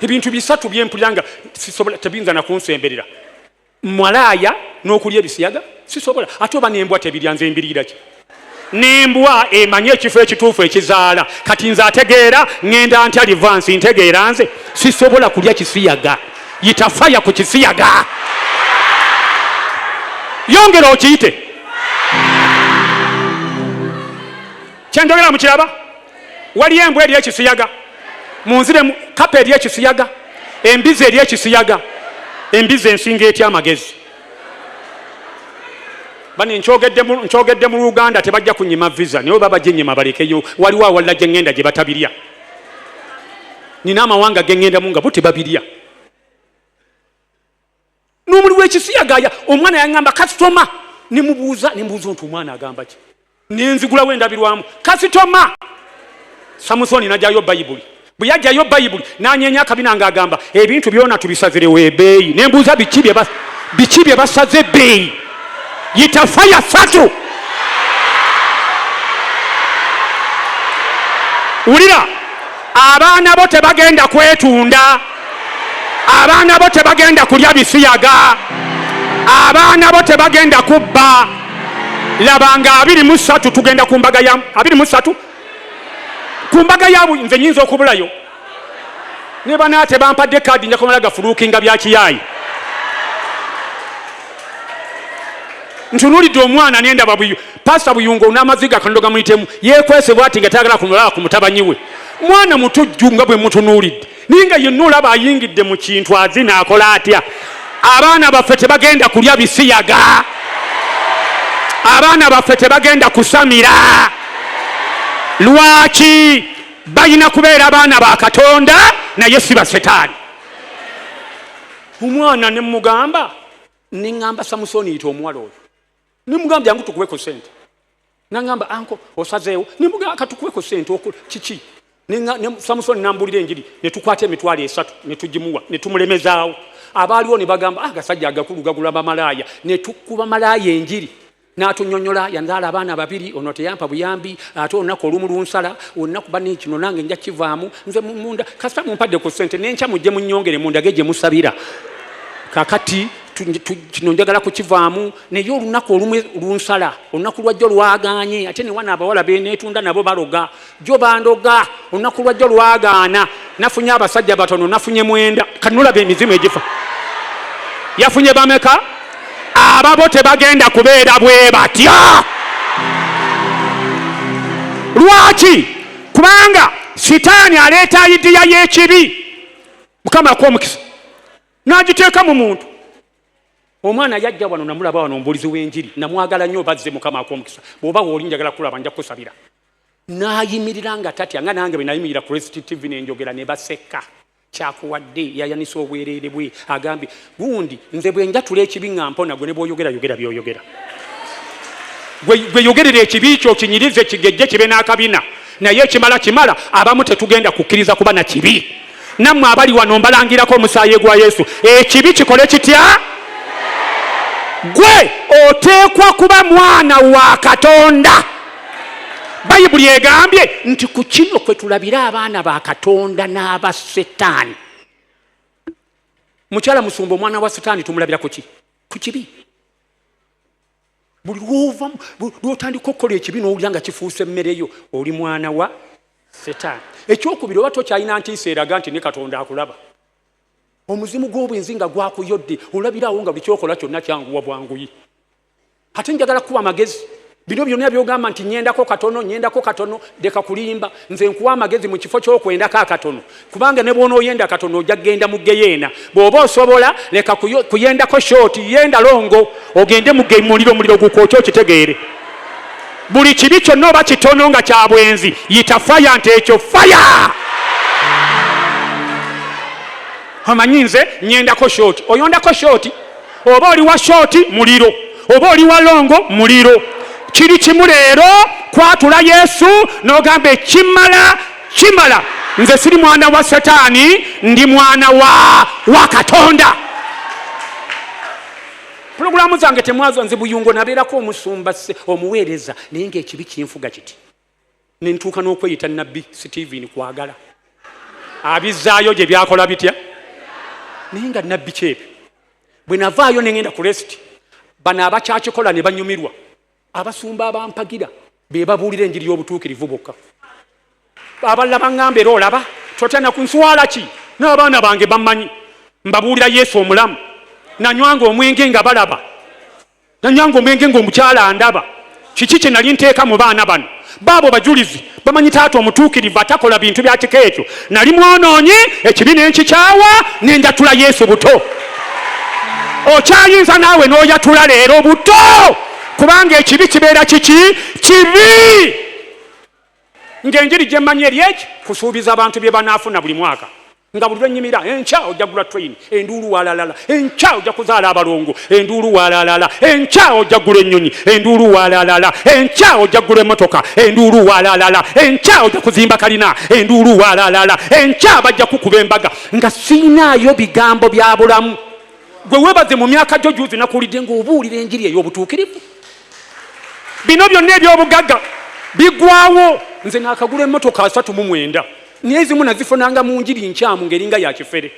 C: Ebintu bisatu byempulanga sisobola tebinza na kunsemberera. Malaaya n'okulya ebisiyaga sisobola. Ate oba nembwa tebiryanze embirira ki. Nembwa emanye ekifo ekituufu ekizaala. Kati nze ategeera ngenda ntya advance ntegeera nze sisobola kulya kisiyaga. Yita fire ku kisiyaga. Yongera okiyite. Kyendogera mu kiraba? Wali embwa eri ekisiyaga. Munzire kapa eri ekisiyaga. Embizi eri ekisiyaga. Embizi ensinga etya amagezi. Bani nkyogedde mu Uganda tebajja kunyima visa. Naye baba gyenyima balekeyo. Waliwo awalala gye ngenda gye batabirya. Nina amawanga ge ngenda mu nga bo tebabirya. N'omuli w'ekisiyaga omwana yangamba kasitoma. Nimubuuza nti omwana agamba ki. Nenzigula wendabirwamu kasitoma. Samusoni najjayo Bayibuli. Bwe yajjayo Bayibuli n'anyeenya akabina ng'agamba ebintu byonna tubisazirewo ebbeeyi. Nembuuza biki bye basaze ebbeeyi. Yita fire satu. Ulira abaana bo tebagenda kwetunda. Abaana bo tebagenda kulya bisiyaga. Abaana bo tebagenda kubba. Labanga 23 tugenda ku mbaga ya 23 ku mbaga yabu nze nyinza okubulayo. Ne banaate bampadde kadi nja kumala gafulukinga bya kiyayi. Ntunulidde omwana nenda babuyu. Pastor Buyungo n'amaziga kandoga muyitemu. Yekwese bwati nga tagala kumulala ku mutabanyiwe. Mwana mutujjunga bwe mutunulidde. Ninga yennula bayingidde mu kintu azina akola atya. Abaana baffe tebagenda kulya bisiyaga. Abaana baffe tebagenda kusamira. Lwaki balina kubeera abaana ba Katonda naye si ba Sitani. Omwana ne mugamba ningamba Samusoni yita omuwala oyo. Nimugamba yangu tukuweko sente. Nangamba anko osazeewo. Nimugamba katukuweko sente kiki. Samusoni nambulira enjiri ne tukwata emitwalo 3 ne tugimuwa ne tumulemezaawo. Abaaliwo ne bagamba agasajja agakulu gagula bamalaaya ne tukuba malaaya enjiri. N'atunyonnyola yanzaala abaana 2 ono teyampa buyambi ate olunaku olumu lunsala olunaku bani kino nange nja kivaamu nze munda kasita mumpadde ku ssente n'enkya mujje munnyongere mundage gye musabira kakati kino njagala kukivaamu naye olunaku olumu lunsala olunaku lwajjo lwagaanye ate ne wana abawala beneetunda nabo baloga jo bandoga olunaku lwajjo lwagaana nafunye abasajja batono nafunye 9 kanulaba emizimu egifa yafunye bameka ababo tebagenda kubeera bwe batya. Lwaki? Kubanga Sitani aleeta idiya y'ekibi. Mukama akw'omukisa n'agiteeka mu muntu. Omwana yajja wano namulaba wano omubulizi w'enjiri namwagala nnyo bazze Mukama akw'omukisa. Bw'oba w'oli njagala kulaba nja kusabira. N'ayimirira nga tatya nga nange bwe nayimirira ku Rest TV ne njogera ne baseka. Kyakuwadde yayanisa obwereere bwe agambye gundi nze bwe njatula ekibi nga mpona gwe ne bw'oyogera by'oyogera. Gwe yogerera ekibi kyo kinyirize kigejje kibe n'akabina naye kimala abamu tetugenda kukkiriza kuba na kibi. Nammwe abali wano mbalangirako omusaayi gwa Yesu ekibi kikole kitya? Gwe oteekwa kuba mwana wa Katonda. Bayibuli egambye nti ku kino kwe tulabira abaana ba Katonda n'aba Sitani. Mukyala musumba omwana wa Sitani tumulabira ku ki? Ku kibi. Buli lwotandika okukola ekibi n'owulira nga kifuuse emmere yo oli mwana wa Sitani. Ekyokubiri oba tokyalina ntiisa eraga nti ne Katonda akulaba. Omuzimu gw'obwenzi nga gwakuyodde olabirawo nga buli kyokola kyonna kyanguwa bwanguyi. Ate njagala kuba amagezi. Bino byonna byogamba nti nyendako katono deka kulimba nze nkuwa amagezi mu kifo ky'okwendako akatono kubanga ne bw'onooyenda katono ojja kgenda mu geyeena bw'oba osobola leka kuyendako shooti yenda longo ogende mu muliro gukwokya okitegeere. Buli kibi kyonna oba kitono nga kya bwenzi yita faya nti ekyo faya. omanyi nze nyendako shoti oyondako shoti oba oli wa shoti muliro oba oli wa longo muliro kiri kimu leero kwatula Yesu n'ogamba kimala nze siri mwana wa Sitani ndi mwana wa Katonda. Programu zange temwazo nze buyungo nabeerako omusumba omuweereza naye ng'ekibi kinfuga kiti nentuuka n'okweyita nabbi Stephen kwagala abizzaayo gye byakola bitya naye nga nabbi kyebi bwe navaayo ne ngenda ku resiti bano abakyakikola ne banyumirwa abasumba abampagira be babuulira enjiri y'obutuukirivu bokka abalala baŋŋamba era olaba totya ku nswala ki n'abaana bange bammanyi mbabuulira Yesu omulamu nanywanga omwenge nga balaba nanywanga omwenge ng'omukyala andaba kiki kye nali nteeka mu baana bano baabo bajulizi bamanyi taata omutuukirivu atakola bintu bya kika ekyo nali mwonoonyi ekibi nenkikyawa nenjatula Yesu buto okyayinza naawe n'oyatula leero buto kubanga ekibi kibeera kibi ng'enjiri gye mmanyi eri eki kusuubiza abantu bye banaafuna buli mwaka nga buli lwennyimira enkya ojja gula train enduulu waalalala enkya ojja kuzaala abalongo enduulu waalalala enkya ojja gula ennyonyi enduulu waalalala enkya ojja gula emmotoka enduulu waalalala enkya ojja kuzimba kalina enduulu waalalala enkya bajja kukuba embaga nga siinaayo bigambo bya bulamu gwe weebaze mu myaka gyo juuzi nakuwulidde ng'obuulira enjiri ey'obutuukirivu bino byonna eby'obugagga biggwawo nze naakagula emmotoka 39 naye ezimu nazifunanga mu njiri nkyamu ng'eringa ya kifere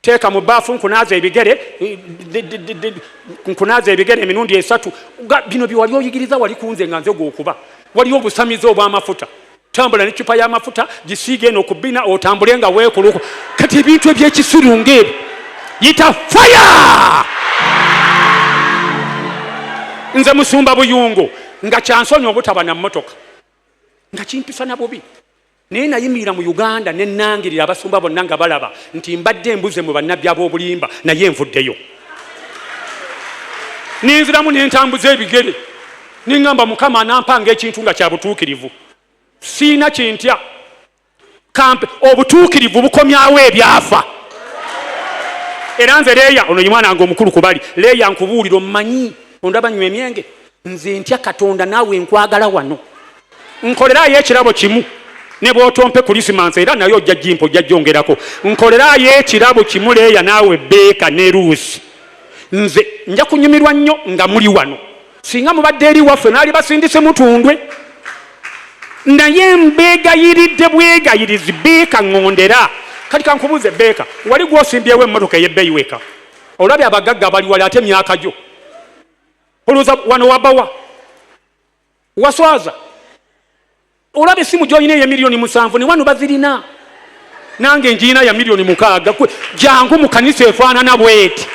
C: teeka mu bbaafu nkunaaza ebigere emirundi 3 bino bye wali oyigiriza wali kunze nga nze gw'okuba waliwo obusamizi obw'amafuta tambula n'eccupa y'amafuta gisiige eno ku bbina otambule nga weekuluko kati ebintu eby'ekisiru ng'ebyo yita faya nze musumba buyungo nga kyansonya obutaba na mmotoka nga kimpisa na bubi naye nayimirira mu Uganda ne nangirira abasumba bonna nga balaba nti mbadde embuze mu bannabbi ab'obulimba naye nvuddeyo ninziramu nentambuza ebigere niŋŋamba Mukama anampanga ekintu nga kya butuukirivu siina kintya kampe obutuukirivu bukomyawo ebyafa era nze Leeya ono ye mwana wange omukulu kubali Leeya nkubuulira omumanyi ondaba nywa emyenge nze ntya Katonda naawe nkwagala wano nkolerayo ekirabo kimu ne bw'otompe Krisimansi era naye ojja jimpo ojja gyongerako nkolerayo ekirabo kimu Leeya naawe Beeka ne Ruusi nze nja kunyumirwa nnyo nga muli wano singa mubadde eri waffe naali basindise mutundwe naye mbeegayiridde bwegayirizi Beeka ŋŋondera kati kankubuuze Beeka wali gw'osimbyewo emmotoka ey'ebbeeyi weka olabye abagagga bali wali ate myaka gyo olowooza wano wabawa waswaza olabye essimu gy'olina eya miliyoni 7 ne wano bazirina nange ngiina ya miliyoni 6 jangu mu kanisa efaanana bweti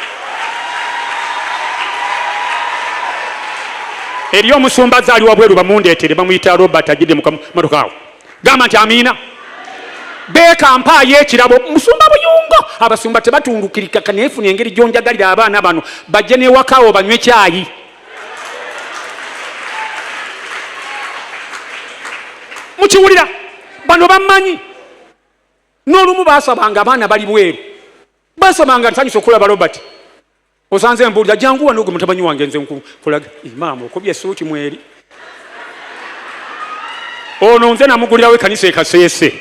C: eri omusumba zaali wabweru bamundeetere bamuyita Robert agidde mu kamotoka awo gamba nti amiina Beeka mpaayo ekirabo musumba buyungo abasumba tebatungukirika neefuna engeri gyonjagalira abaana bano bajje n'ewakaawo banywe kyayi mukiwulira bano bammanyi n'olumu baasabanga abaana bali bweru baasabanga nsanyusa okulaba Robert osanze mbuulira jangu wano gwe mutabanyi wange nze nkulaga imaamu okubye essuuti mweri ono nze namugulirawo ekkanisa ekaseese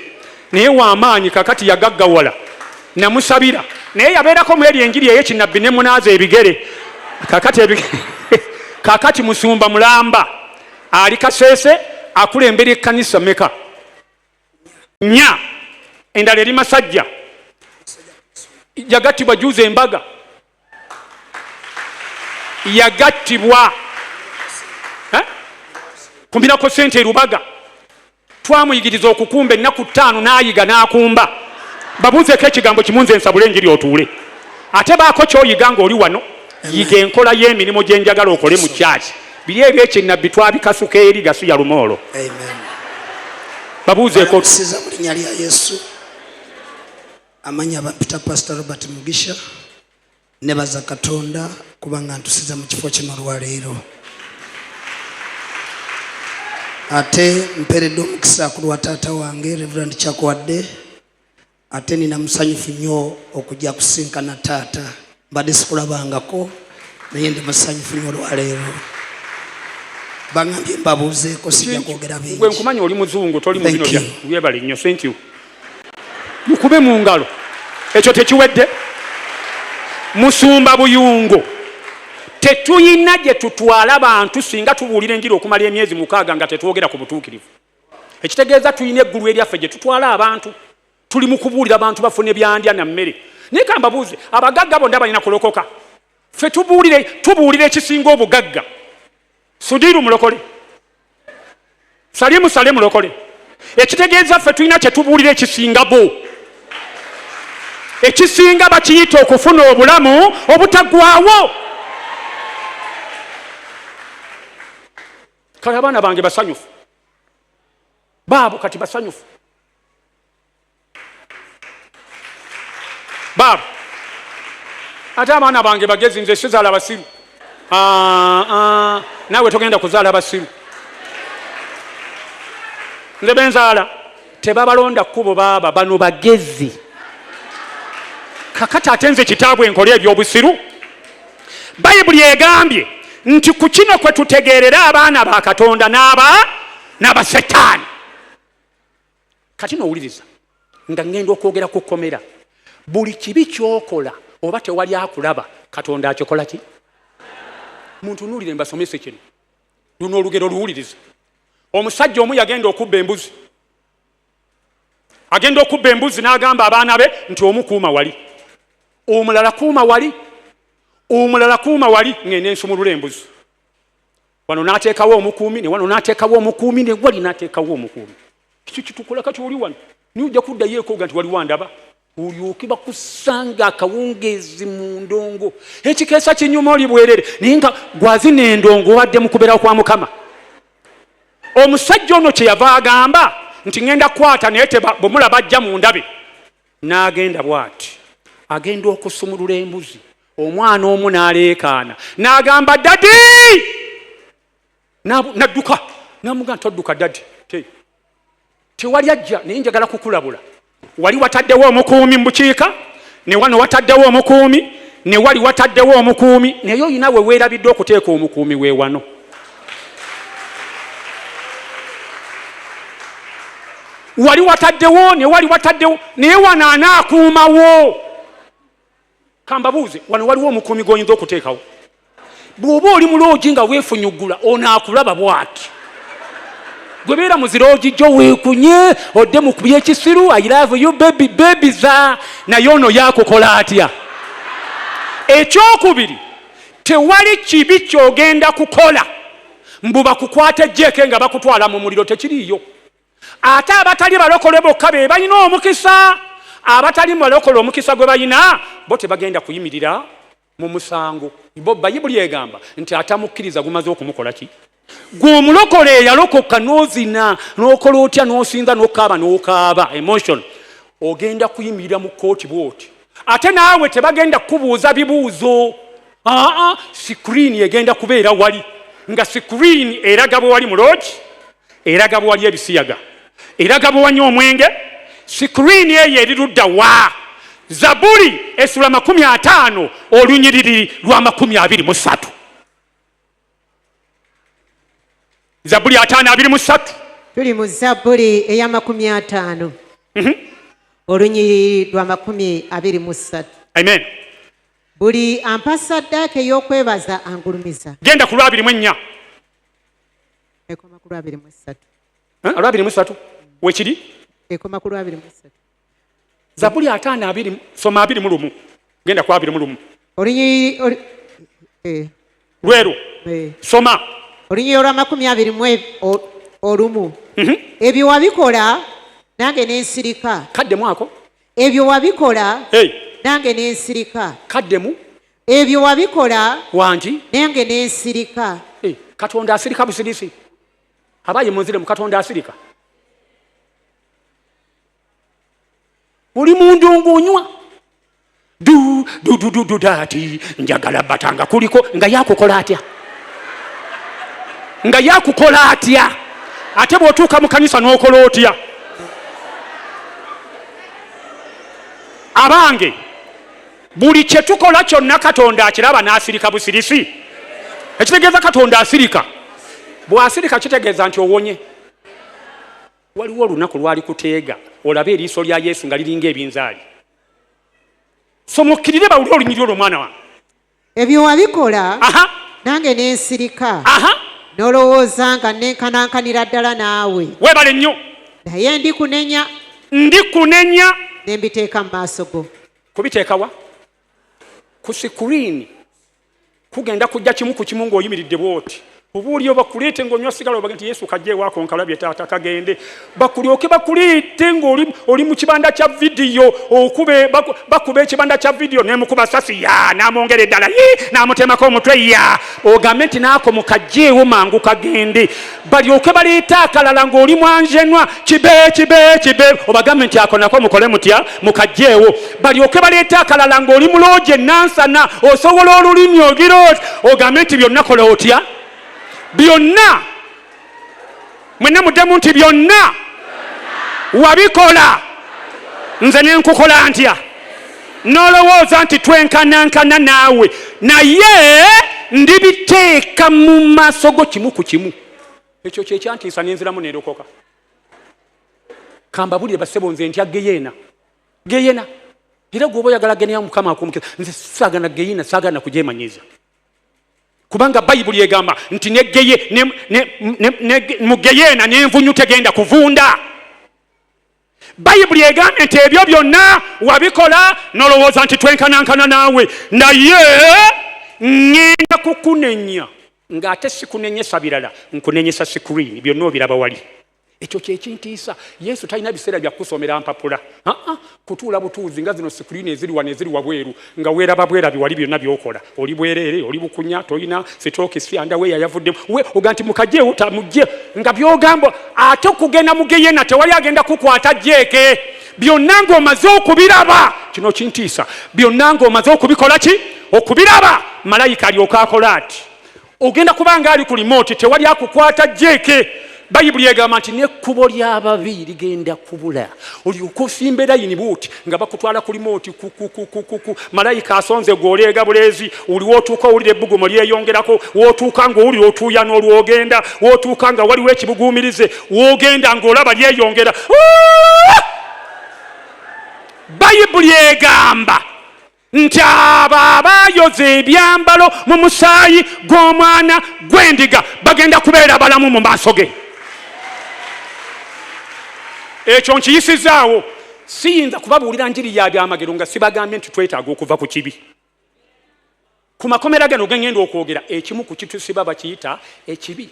C: naye w'amaanyi kakati yagaggawala namusabira naye yabeerako mweri enjiri ey'ekinabbi ne munaaza ebigere kakati musumba mulamba ali kaseese akulembera ekkanisa meka nya endala eri Masajja yagattibwa juuza embaga yagattibwa kumbirako sente erubaga twamuyigiriza okukumba ennaku 5 n'ayiga n'akumba babuuzeeko ekigambo kimu nze nsabule enjiri otuule ate baako kyoyiga ng'oli wano yiga enkola y'emirimu gye njagala okole mu kyaki biri ebyekyenabbi twabikasuka eri gasuya lumoolo babuuzeeko
F: siza mu linnya lya Yesu amanya bampita Pastor Robert Mugisha nebaza Katonda kubanga ntusiza mu kifo kino olwaleero ate mperedde omukisa ku lwa taata wange Reverend Kyakuwadde ate nina musanyufu nnyo okujja kusinkana taata mbadde sikulabangako naye ndi musanyufu nnyo olwaleero baŋambye mbabuuzeeko sijja kwogera bingi
C: gwe nkumanya oli muzungu toli mu bino bya byebale nnyo thank you mukube mu ngalo ekyo tekiwedde musumba buyungo tetuyina gye tutwala bantu singa tubuulira enjiri okumala emyezi 6 nga tetwogera ku butuukirivu ekitegeeza tuyina eggulu eryaffe gye tutwala abantu tuli mu kubuulira abantu bafune byandya na mmere naye kambabuuze abagagga bonna balina kulokoka ffe tubuulira ekisinga obugagga sudiru mulokole salimu sale mulokole ekitegeeza ffe tulina kyetubuulira ekisinga bo ekisinga bakiyita okufuna obulamu obutaggwaawo kale abaana bange basanyufu baabo kati basanyufu baabo ate abaana bange bagezi nze sizaala abasiru naawe togenda kuzaala abasiru nze benzaala tebabalonda kkubo baaba bano bagezi kakati ate nze kitaabwe enkola ebyobusiru bayibuli egambye nti ku kino kwe tutegeerera abaana ba Katonda n'aba Sitani kati nowuliriza nga ngenda okwogera ku kkomera buli kibi kyokola oba tewali akulaba Katonda akikola ki muntu nuulire mbasomese kino luno olugero luwuliriza omusajja omu yagenda okubba embuzi agenda okubba embuzi n'agamba abaana be nti omu kuuma wali omulala kuuma wali omulala kuuma wali ngende nsumulula embuzi wano n'ateekawo omukuumi ne wano n'ateekawo omukuumi ne wali n'ateekawo omukuumi kiki kitukola kati oli wano nijja kuddayo ekooga nti waliwo ndaba olyoke bakusanga akawungeezi mu ndongo ekikeesa kinyuma oli bwerere naye nga gwazina endongo obadde mu kubeerawo kwa Mukama omusajja ono kye yava agamba nti ngenda kukwata naye bwe mulaba ajja mu ndabe n'agenda bw'ati agenda okusumulula embuzi omwana omu n'aleekaana n'agamba dadi n'adduka n'amugamba todduka dadi tewali ajja naye njagala kukulabula wali wataddewo omukuumi mu bukiika ne wano wataddewo omukuumi ne wali wataddewo omukuumi naye oyina we weerabidde okuteeka omukuumi we wano wali wataddewo ne wali wataddewo naye wano anaakuumawo kambabuuze wano waliwo omukuumi gw'oyinza okuteekawo bw'oba oli mu loogi nga weefunyuggula onaakulaba bw'ati gwe beera mu ziroogi gyo weekunye odde mu kubya ekisiru I love you baby babiza naye ono yaakukola atya ekyokubiri tewali kibi ky'ogenda kukola mbu bakukwata ejjeeke nga bakutwala mu muliro tekiriiyo ate abatali balokole bokka be balina omukisa abatali balokole omukisa gwe balina bo tebagenda kuyimirira mu musango bo bayibuli egamba nti atamukkiriza gumaze okumukola ki gwe omulokole eyalokoka n'ozina n'okola otya n'osinza n'okaaba emotion ogenda kuyimirira mu kooti bwoti ate naawe tebagenda kubuuza bibuuzo sikuriini egenda kubeera wali nga sikuriini eraga bwe wali mu loogi eraga bwe wali ebisiyaga eraga bwe wanywa omwenge sikuriini eyo eri ludda wa Zaburi essula 50 olunyiriri lwa 23 Zaburi 5:23
E: tuli mu Zaburi eya 50 olunyiriri lwa 23
C: amen
E: buli ampa ssaddaaka ey'okwebaza angulumiza
C: genda ku 24
E: ekoma ku 23
C: 23 wekiri
E: ekoma ku 23
C: Zaburi 5:20 soma 21 genda ku 21
E: olunyiriri
C: Leero soma
E: olunyiriri olwa 21 ebyo wabikola nange n'ensirika
C: kaddemu ako
E: ebyo wabikola nange n'ensirika
C: kaddemu
E: ebyo wabikola
C: wangi
E: nange n'ensirika
C: Katonda asirika busirisi abaye munzire mu Katonda asirika oli mundu onywa du dati njagala batanga kuliko nga yakukola atya ate bw'otuuka mu kanisa n'okola otya abange buli kye tukola kyonna Katonda akiraba n'asirika busirisi. Ekitegeeza Katonda asirika. Bw'asirika kitegeeza nti owonye. Waliwo olunaku lwali kuteega olabe eriiso lya Yesu nga liringa ebinzaali. So mukkirire bawulire olulimi lw'omwana wange.
E: Ebyo wabikola nange n'ensirika n'olowooza nga nenkanankanira ddala naawe.
C: Weebale nnyo.
E: Naye ndikunenya ne mbiteeka mu maaso go.
C: Kubiteeka wa? Ku sikuriini kugenda kujja kimu ku kimu ng'oyimiridde bw'oti. Obuulio bakuleete ng'onywa sigala obaga nti Yesu kajje ewaako nkalabye taata kagende. Bakulyoke bakuleete ng'oli mu kibanda kya vidiyo okube bakube ekibanda kya vidiyo n'emukuba sasi ya n'amwongera eddala n'amutemako omutwe ya ogambe nti naako mukajjeewo mangu kagende. Balyoke baleete akalala ng'oli mwanjenwa kibe obagambe nti ako nako mukole mutya mukajjeewo. Balyoke baleete akalala ng'oli mulooje nansana osobola olulimi ogira ogambe nti byonna kola otya. Byonna mwenna muddemu nti byonna wabikola nze nenkukola ntya n'olowooza nti twenkanankana naawe naye ndibiteeka mu maaso go kimu ku kimu. Ekyo kyekyantiisa nenziramu nerokoka. Kambabulire basebo nze ntya geyeena era gwoba oyagala genera Mukama akumukira nze saagana geyeena saagana kujemanyiza. Kubanga Bayibuli egamba nti mu geyeena n'envunyu tegenda kuvunda. Bayibuli egamba nti ebyo byonna wabikola n'olowooza nti twenkanankana naawe naye ngenda kukunenya ng'ate sikunenyesa birala nkunenyesa sikuriini byonna obiraba wali. Ekyo kyekintiisa. Yesu talina biseera bya kusomera mpapula kutuula butuuzi nga zino sikuriini eziri wano eziri wabweru nga weeraba bwerabi wali byonna byokola. Oli bwereere oli bukunya toyina sitookisi andaweya yavuddemu oga nti mukajjeewo tamujje nga byogamba ate okugenda mu geyeena tewali agenda kukwata jjeeke. Byonna ng'omaze okubiraba. Kino kintiisa. Byonna ng'omaze okubikola ki? Okubiraba. Malayika alyoka akola ati ogenda kubanga ali ku remote tewali akukwata jjeeke. Bayibuli egamba nti n'ekkubo ly'ababi ligenda kubula. Olyoka osimba erayini buuti nga bakutwala ku remote malayika asonze gw'oleega buleezi oli wootuuka owulira ebbugumu lyeyongerako wootuuka ng'owulira otuuya n'olwogenda wootuuka nga waliwo ekibuguumirize wogenda ng'olaba lyeyongera. Bayibuli egamba nti abo abayoza ebyambalo mu musaayi gw'omwana gw'endiga bagenda kubeera balamu mu maaso ge. Ekyo nkiyisizaawo. Siyinza kubabuulira njiri ya byamagero nga sibagambye nti twetaaga okuva ku kibi. Ku makomera gano gengenda okwogera ekimu ku kitusiba bakiyita ekibi.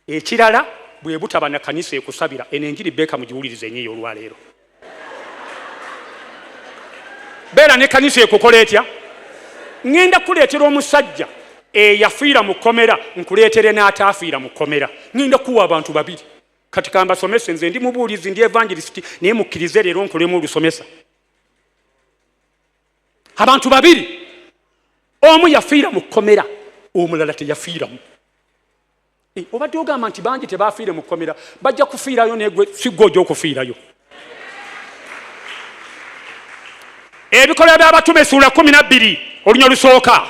C: Ekirala bwe butaba na kanisa ekusabira enenjiri beka mugiwulirize nnyo olwaleero. Beera ne kanisa ekukola etya? Ngenda kuleetera omusajja eyafiira mu kkomera nkuleetere n'ataafiira mu kkomera. Ngenda kuwa abantu babiri. Kati kambasomese nze ndi mubuulizi ndi evangelist naye mukkirize leero nkolemu olusomesa. Abantu babiri. Omu yafiira mu kkomera omulala teyafiiramu. Obadde ogamba nti bangi tebaafiire mu kkomera bajja kufiirayo negwe si gwe ojja okufiirayo. Ebikolwa by'abatume ssuula 12 olunya olusooka.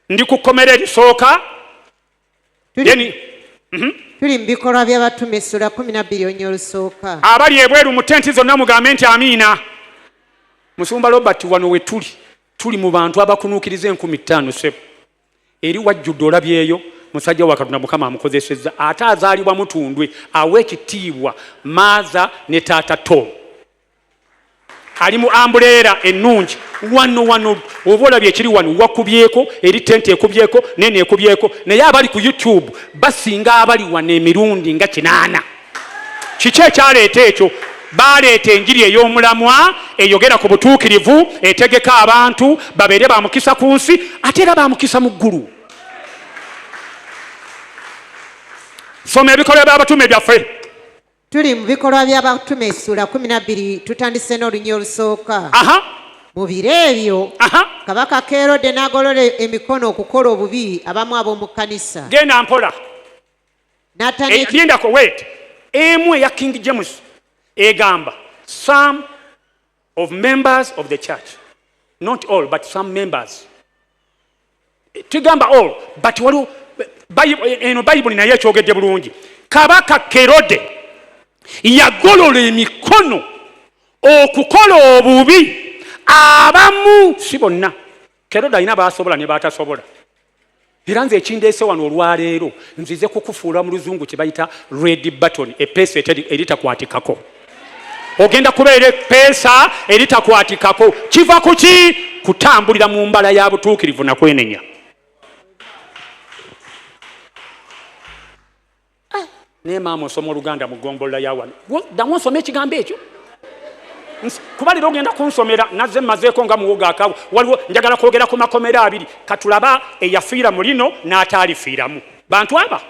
C: Ndi ku kkomera erisooka.
E: Tuli mu bikolwa by'abatume ssuula 12 olunya olusooka.
C: Abali ebweru mu tenti zonna mugambe nti amiina. Musumba Robert wano we tuli mu bantu abakunuukiriza 15,000 sebo. Eri wajjudde olabyeyo musajja wa Katonda Mukama amukozesezza ate azaalibwa mutundwe awe ekitiibwa maaza ne taata to. Ali mu ambuleera ennungi wano oba olabye ekiri wano wakubyeko eri tenti ekubyeko nene ekubyeko naye abali ku YouTube basinga abali wano emirundi nga 8. Kiki ekyaleeta ekyo? Baleeta enjiri ey'omulamwa eyogera ku butuukirivu etegeka abantu babeere bamukisa ku nsi ate era bamukisa mu ggulu. Soma ebikolwa by'abatume byaffe.
E: Tuli mu bikolwa by'abatume ssuula 12 tutandise n'olunya olusooka. Mu biro ebyo kabaka Kerode n'agolola emikono okukola obubi abamu ab'omu kkanisa.
C: Genda mpola. Lindako wait. Emu eya King James egamba Psalm of members of the church. Not all, but some members. Tugamba all, but waliwo eno Bible naye ekyogedde bulungi. Kabaka Kerode yagolola emikono okukola obubi abamu si bonna. Kerode alina baasobola ne baatasobola. Era nze ekindeese wano olwaleero nzize kukufuula mu luzungu kye bayita red button, epeesa eritakwatikako. Ogenda kubeera epeesa eritakwatikako. Kiva ku ki? Kutambulira mu mbala ya butuukirivu na kwenenya. Ne maama osoma Oluganda mu ggombolola ya wano. Damu nsome ekigambo ekyo. Kuba leero ogenda kunsomera nazze mmazeeko nga muwoga akawo. Waliwo njagala kwogera ku makomera abiri. Katulaba eyafiira mu lino n'ataalifiiramu. Bantu aba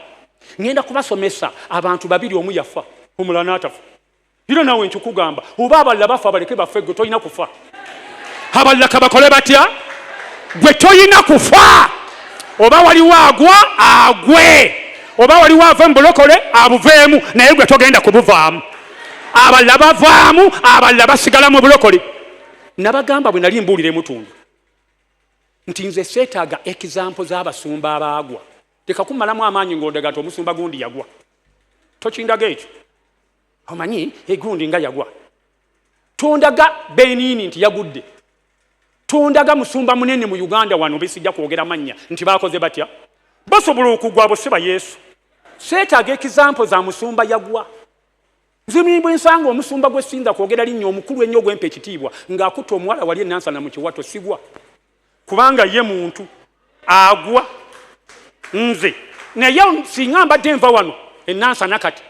C: ngenda kubasomesa abantu babiri, omu yafa omulala n'atafa. Era naawe nkikugamba oba abalala bafa baleke baffe, gwe tolina kufa. Abalala kabakole batya? Gwe tolina kufa. Oba waliwo agwa agwe, oba waliwo ava mu bulokole abuveemu, naye gwe togenda kubuvaamu. Abalala bavaamu, abalala basigala mu bulokole. Nabagamba bwe nali mbuulira emutundu nti nze seetaaga example z'abasumba abaagwa. Teka kumalamu amaanyi ng'ondaga nti omusumba gundi yagwa. Tokindaga ekyo. Omanyi egundi nga yagwa. Tondaga Benini nti yagudde. Tondaga musumba munene mu Uganda wano besijja kwogera mannya nti baakoze batya. Basobola okugwa abo si ba Yesu. Seetaaga example za musumba yagwa. Nzimimbwe nsanga omusumba gwe sinda kwogera linnya omukulu ennyo gwempe ekitiibwa ng'akutta omuwala wali enansana mu kiwato sigwa. Kubanga ye muntu agwa. Nze naye singa mbadde nva wano enansana kati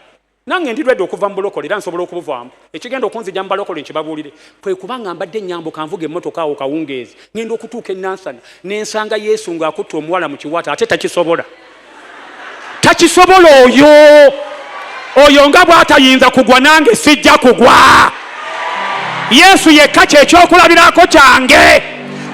C: nange ndidwedde okuva mu bulokole era nsobola okubuvaamu. Ekigenda okunzija mu balokole nkibabuulire kwe kubanga mbadde nnyambo kanvuga emmotoka awo kawungeezi ngenda okutuuka enansana n'ensanga Yesu ng'akutta omuwala mu kiwato ate takisobola. Takisobola oyo nga bw'atayinza kugwa nange sijja kugwa. Yesu yekka kyekyokulabirako kyange.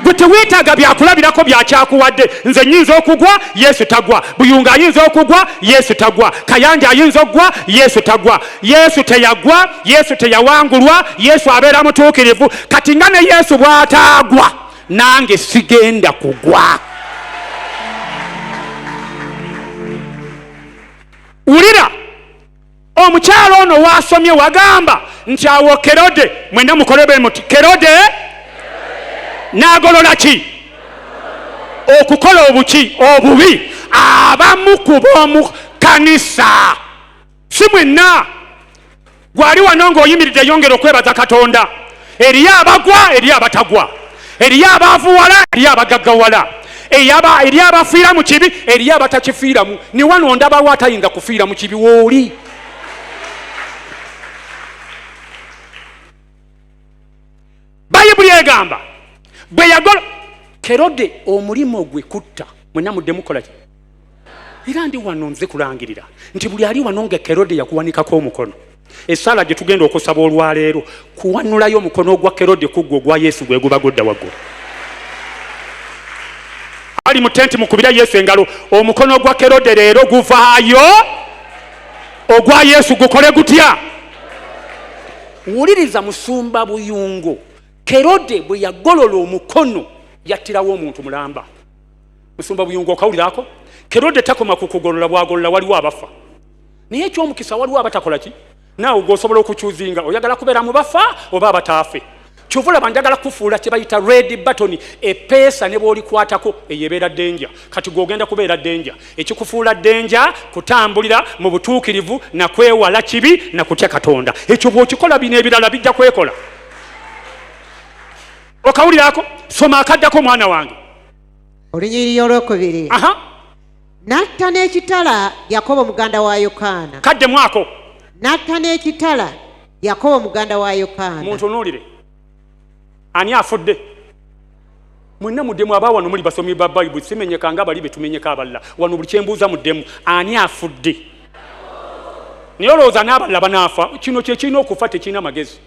C: Gwe teweetaaga byakulabirako bya Kyakuwadde. Nze nnyinza okugwa, Yesu tagwa. Buyunga ayinza okugwa, Yesu tagwa. Kayanja ayinza okugwa, Yesu tagwa. Yesu teyagwa, Yesu teyawangulwa, Yesu abeera mutuukirivu. Kati nga ne Yesu bw'ataagwa nange sigenda kugwa. Wulira omukyalo ono wasomye wagamba nti awo Kerode mwena mukolebe muti Kerode n'agolola ki? Okukola obuki? Obubi abamu ku b'omu kanisa. Si mwenna. Gwali wano ng'oyimiridde yongera okwebaza Katonda. Eriyo abagwa, eriyo abatagwa. Eriyo abaavuwala, eriyo abagaggawala. Eriyo abafiira mu kibi, eriyo abatakifiiramu. Ni wano ndabawo atayinza kufiira mu kibi wooli. Bayibuli egamba bwe yagola Kerode omulimo gwe kutta mwena mudde mukola ki? Era ndi wano nze kulangirira nti buli ali wano nga Kerode yakuwanikako omukono. Essaala gye tugenda okusaba olwaleero kuwanulayo omukono ogwa Kerode kuggwa ogwa Yesu gwe guba gudda waggulu. Ali mu tenti mukubira Yesu engalo, omukono ogwa Kerode leero guvaayo, ogwa Yesu gukole gutya? Wuliriza musumba Buyungo. Kerode bwe yagolola omukono yattirawo omuntu mulamba. Musumba Buyungo okawulirako? Kerode takoma kukugolola, bwagolola waliwo abafa. Naye ekyomukisa waliwo abatakola ki? Naawe gwosobola okukyuzinga oyagala kubeera mu bafa oba abataafe. Kyovula banjagala kufuula kye bayita red button, epeesa ne bw'olikwatako eyebeera denja. Kati gw'ogenda kubeera denja. Ekikufuula denja kutambulira mu butuukirivu na kwewala kibi na kutya Katonda. Ekyo bw'okikola bino ebirala bijja kwekola. Okawulirako? Soma akaddako mwana wange.
E: Olunyiriri olwokubiri. N'atta n'ekitala Yakobo muganda wa Yokaana.
C: Kadde mwako.
E: N'atta n'ekitala Yakobo muganda wa Yokaana.
C: Muntunuulire. Ani afudde? Mwenna muddemu aba wano muli basomi ba Bayibuli, simenyeka nga bali betumenyeka abalala. Wano buli kyembuuza muddemu, ani afudde? Naye olowooza n'abalala banaafa, kino kye kirina okufa tekirina magezi.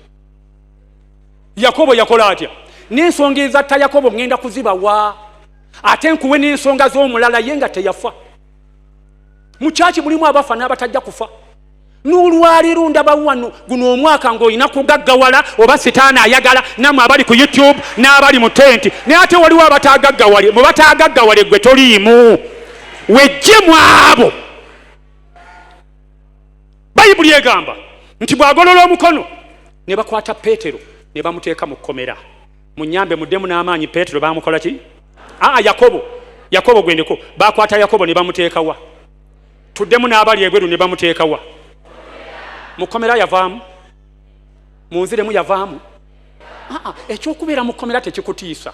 C: Yakobo yakola atya? N'ensonga ezatta Yakobo ngenda kuzibawa. Ate nkuwe n'ensonga z'omulala ye nga teyafa. Mu kyaki mulimu abafa n'abatajja kufa. n'olwaleero ndaba wano guno omwaka ng'olina kugaggawala oba Sitaani ayagala namwe abali ku YouTube n'abali mu tenti naye ate waliwo abataagaggawale mu bataagaggawale gwe toliimu wejjemu abo. Bayibuli egamba nti bw'agolola omukono ne bakwata Peetero ne bamuteeka mu kkomera. Munyambe muddemu n'amaanyi Peetero baamukola ki? Yakobo gwendeko bakwata Yakobo ne bamuteeka wa? Tuddemu n'abali ebweru ne bamuteeka wa? Mu kkomera yavaamu? Mu nziremu yavaamu? Ekyokubeera mu kkomera tekikutiisa.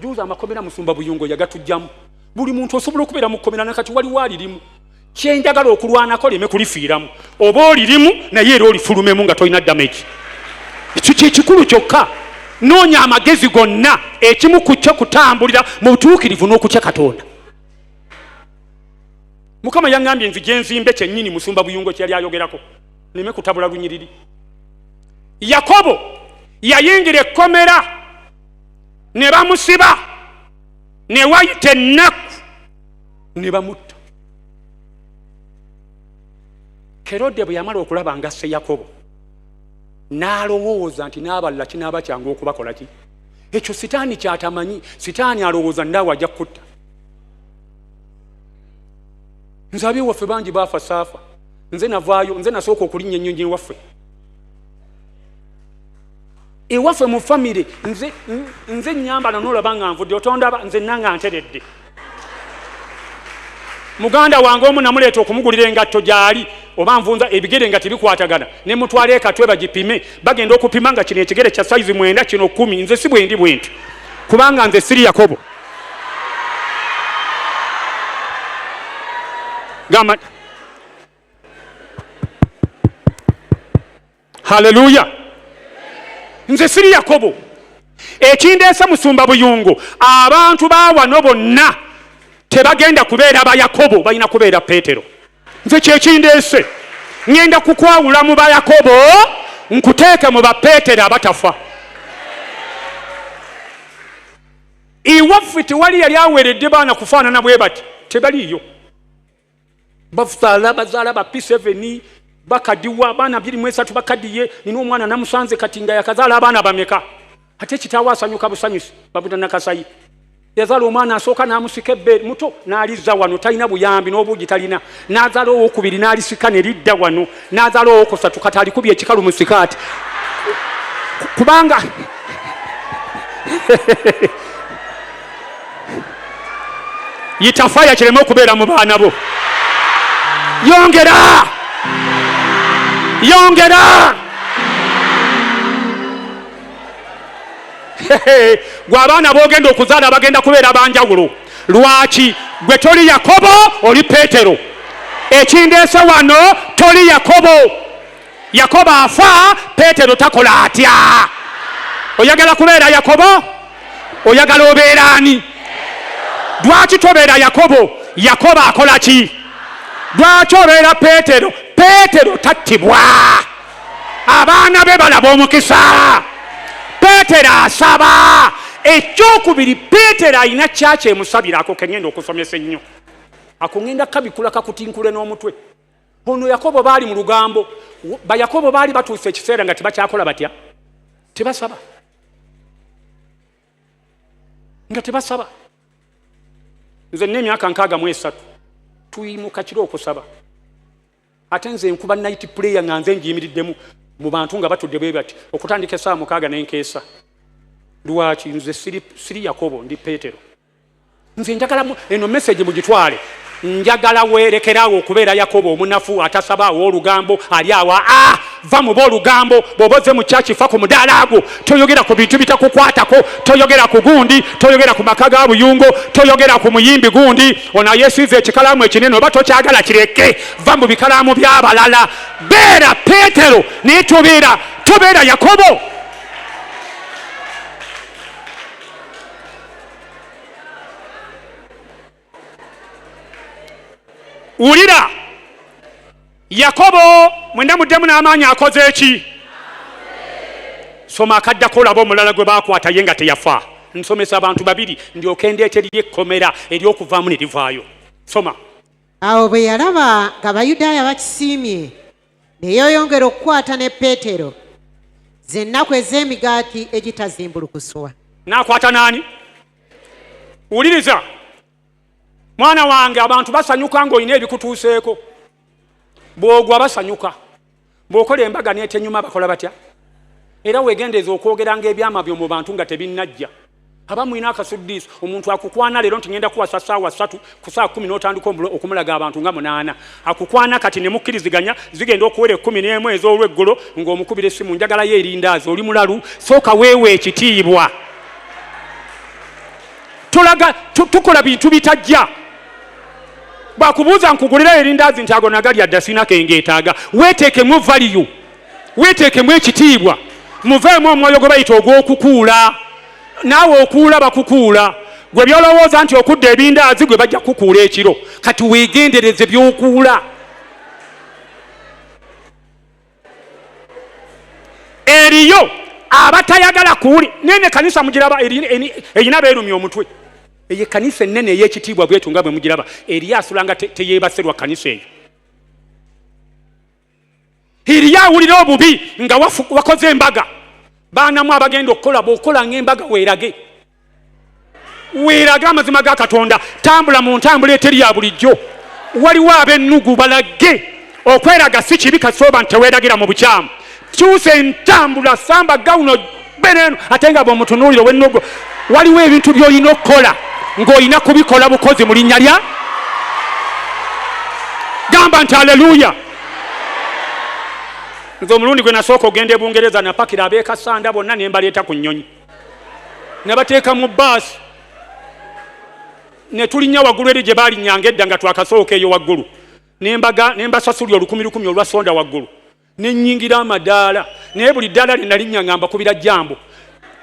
C: Juuza amakomera Musumba Buyungo yagatujjamu. Buli muntu osobola okubeera mu kkomera nakati waliwo alirimu. Kyenjagala okulwanako leme kulifiiramu. Oba olirimu naye era olifulumemu nga tolina damage. Ekyo kyekikulu kyokka. Noonya amagezi gonna ekimu ku kyo kutambulira mu butuukirivu n'okutya Katonda. Mukama yaŋŋambye nzije nzimbe kyennyini Musumba Buyungo kyali ayogerako. Leme kutabula lunyiriri. Yakobo yayingira ekkomera ne bamusiba ne wayita ennaku ne bamutta. Kerode bwe yamala okulaba nga se Yakobo n'alowooza nti n'abalala kinaaba kyangu okubakola ki? Ekyo Sitaani kyatamanyi. Sitaani alowooza ndaawe ajja kutta. Nze ab'ewaffe bangi baafa saafa. Nze navaayo, nze nasooka okulinnya ennyonyi ewaffe. Ewaffe mu famire nze nnyambala n'olaba nga nvudde otondaba nze nanga nteredde. Muganda wange omu namuleeta okumugulira engatto gyali oba nvunza ebigere nga tebikwatagana ne mutwala ekatwe bagipime bagenda okupima nga kino ekigere kya saizi 9 kino 10. Nze si bwendi bwenti kubanga nze siri Yakobo. Gama Haleluya. Nze siri Yakobo. Ekindeesa Musumba Buyungo abantu bawano bonna tebagenda kubeera ba Yakobo, balina kubeera Peetero. Nze kyekindeese ngenda kukwawula mu ba Yakobo nkuteeke mu ba Peetero abatafa. Iwaffe tewali yali aweeredde baana kufaanana bwe bati, tebaliiyo. Bazaala ba P7 bakadiwa abaana 23 bakadiye nina omwana namusanze kati nga yakazaala abaana bameka. Ate kitaawe asanyuka busanyusi babuta nakasayi. Yazaala omwana asooka n'amusika ebbeere muto n'alizza wano talina buyambi n'obuugi talina. N'azaala owokubiri n'alisika ne lidda wano. N'azaala owokusatu kati alikubye ekikalu mu sikaati. Kubanga yitafaya kireme okubeera mu baana bo. Yongera gwe abaana boogenda okuzaala bagenda kubeera banjawulo. Lwaki? Gwe toli Yakobo, oli Peetero. Ekindeese wano toli Yakobo. Yakobo afa, Peetero takola atya? Oyagala kubeera Yakobo? Oyagala obeera ani? Lwaki tobeera Yakobo? Yakobo akola ki? Lwaki obeera Peetero? Peetero tattibwa. Abaana be balaba omukisa. Peetero asaba. Ekyokubiri Peetero alina kyaki emusabirako kengenda okusomesa ennyo. Akungenda kabikula kakutinkule n'omutwe. Ono Yakobo baali mu lugambo. Ba Yakobo baali batuuse ekiseera nga tebakyakola batya? Tebasaba. Nga tebasaba. Nze nina emyaka 63. Tuyimuka kiro okusaba. Ate nze nkuba night prayer nga nze njiyimiriddemu mu bantu nga batudde bwe bati okutandika essaawa 6 n'enkeesa. Lwaki? Nze siri Yakobo, ndi Peetero. Nze njagala eno message mugitwale. Njagala weerekeraawo okubeera Yakobo omunafu atasaba olugambo ali awa. Va mu b'olugambo bw'oboze mu kyaki fa ku mudaala gwo. Toyogera ku bintu bitakukwatako, toyogera ku gundi, toyogera ku maka ga Buyungo, toyogera ku muyimbi gundi. Ono yeesize ekikalaamu ekinene oba tokyagala kireke. Va mu bikalaamu by'abalala. Beera Peetero naye tobeera Yakobo. Ulira Yakobo mwenda muddemu n'amaanyi akoze eki? Soma akaddako olaba omulala gwe baakwata ye nga teyafa. Nsomesa abantu babiri ndyoke ndeeterera ekkomera ery'okuvaamu ne livaayo. Soma.
E: Awo bwe yalaba ng'Abayudaaya bakisiimye ne yeeyongera okukwata ne Peetero z'ennaku ez'emigaati egitazimbulukuswa.
C: N'akwata n'ani? Wuliriza mwana wange, abantu basanyuka ng'olina ebikutuuseeko. Bw'ogwa basanyuka, bw'okola embaga n'etenyuma bakola batya? Era weegendeeza okwogeranga ebyama byo mu bantu nga tebinnajja. Aba mulina akasuddiiso, omuntu akukwana leero nti ngenda kuwasa ssaawa 3 ku ssaawa 10 n'otandika okumulaga abantu nga 8. Akukwana kati ne mukkiriziganya zigenda okuwera 11 ez'olweggulo ng'omukubira essimu njagalayo erindaazi, oli mulalu, sooka weewe ekitiibwa. Tukola bintu bitajja. Bwakubuuza nkugulira erindaazi nti ago nagali adda sina kengeetaaga. Weeteekemu value, weeteekemu ekitiibwa, muveemu omwoyo gwe bayita ogw'okukuula. Naawe okuula bakukuula. Gwe byolowooza nti okudda ebindaazi gwe bajja kukuula ekiro. Kati weegendereze by'okuula. Eriyo abatayagala kuwuli. Nene kanisa mugiraba erina beerumya omutwe. Eyo kanisa ennene ey'ekitiibwa bwetu nga bwe mugiraba. Eriyo asulanga teyeebaserwa kanisa eyo. Eriyo awulira obubi nga wakoze embaga. Baanamu abagenda okukola bw'okola ng'embaga weerage. Weerage amazima ga Katonda. Tambula mu ntambula eteri ya bulijjo. Waliwo ab'ennugu balage. Okweraga si kibi kasooba nti teweeragira mu bukyamu. Kyusa entambula, samba gawuno beneeno ate nga bw'omutunuulira ow'ennugu. Waliwo ebintu by'olina okukola ng'olina kubikola bukozi mu linnya lya. Gamba nti haleluya. Nze omulundi gwe nasooka ogenda e Bungereza napakira ab'ekasanda bonna ne mbaleeta ku nnyonyi. Ne bateeka mu bbaasi. Ne tulinnya waggulu eri gye baalinnyanga edda nga twakasooka eyo waggulu. Ne mbasasulya 10,000 olwa sonda waggulu. Ne nnyingira amadaala. Naye buli ddaala lye nalinnya nga mbakubira jjambo.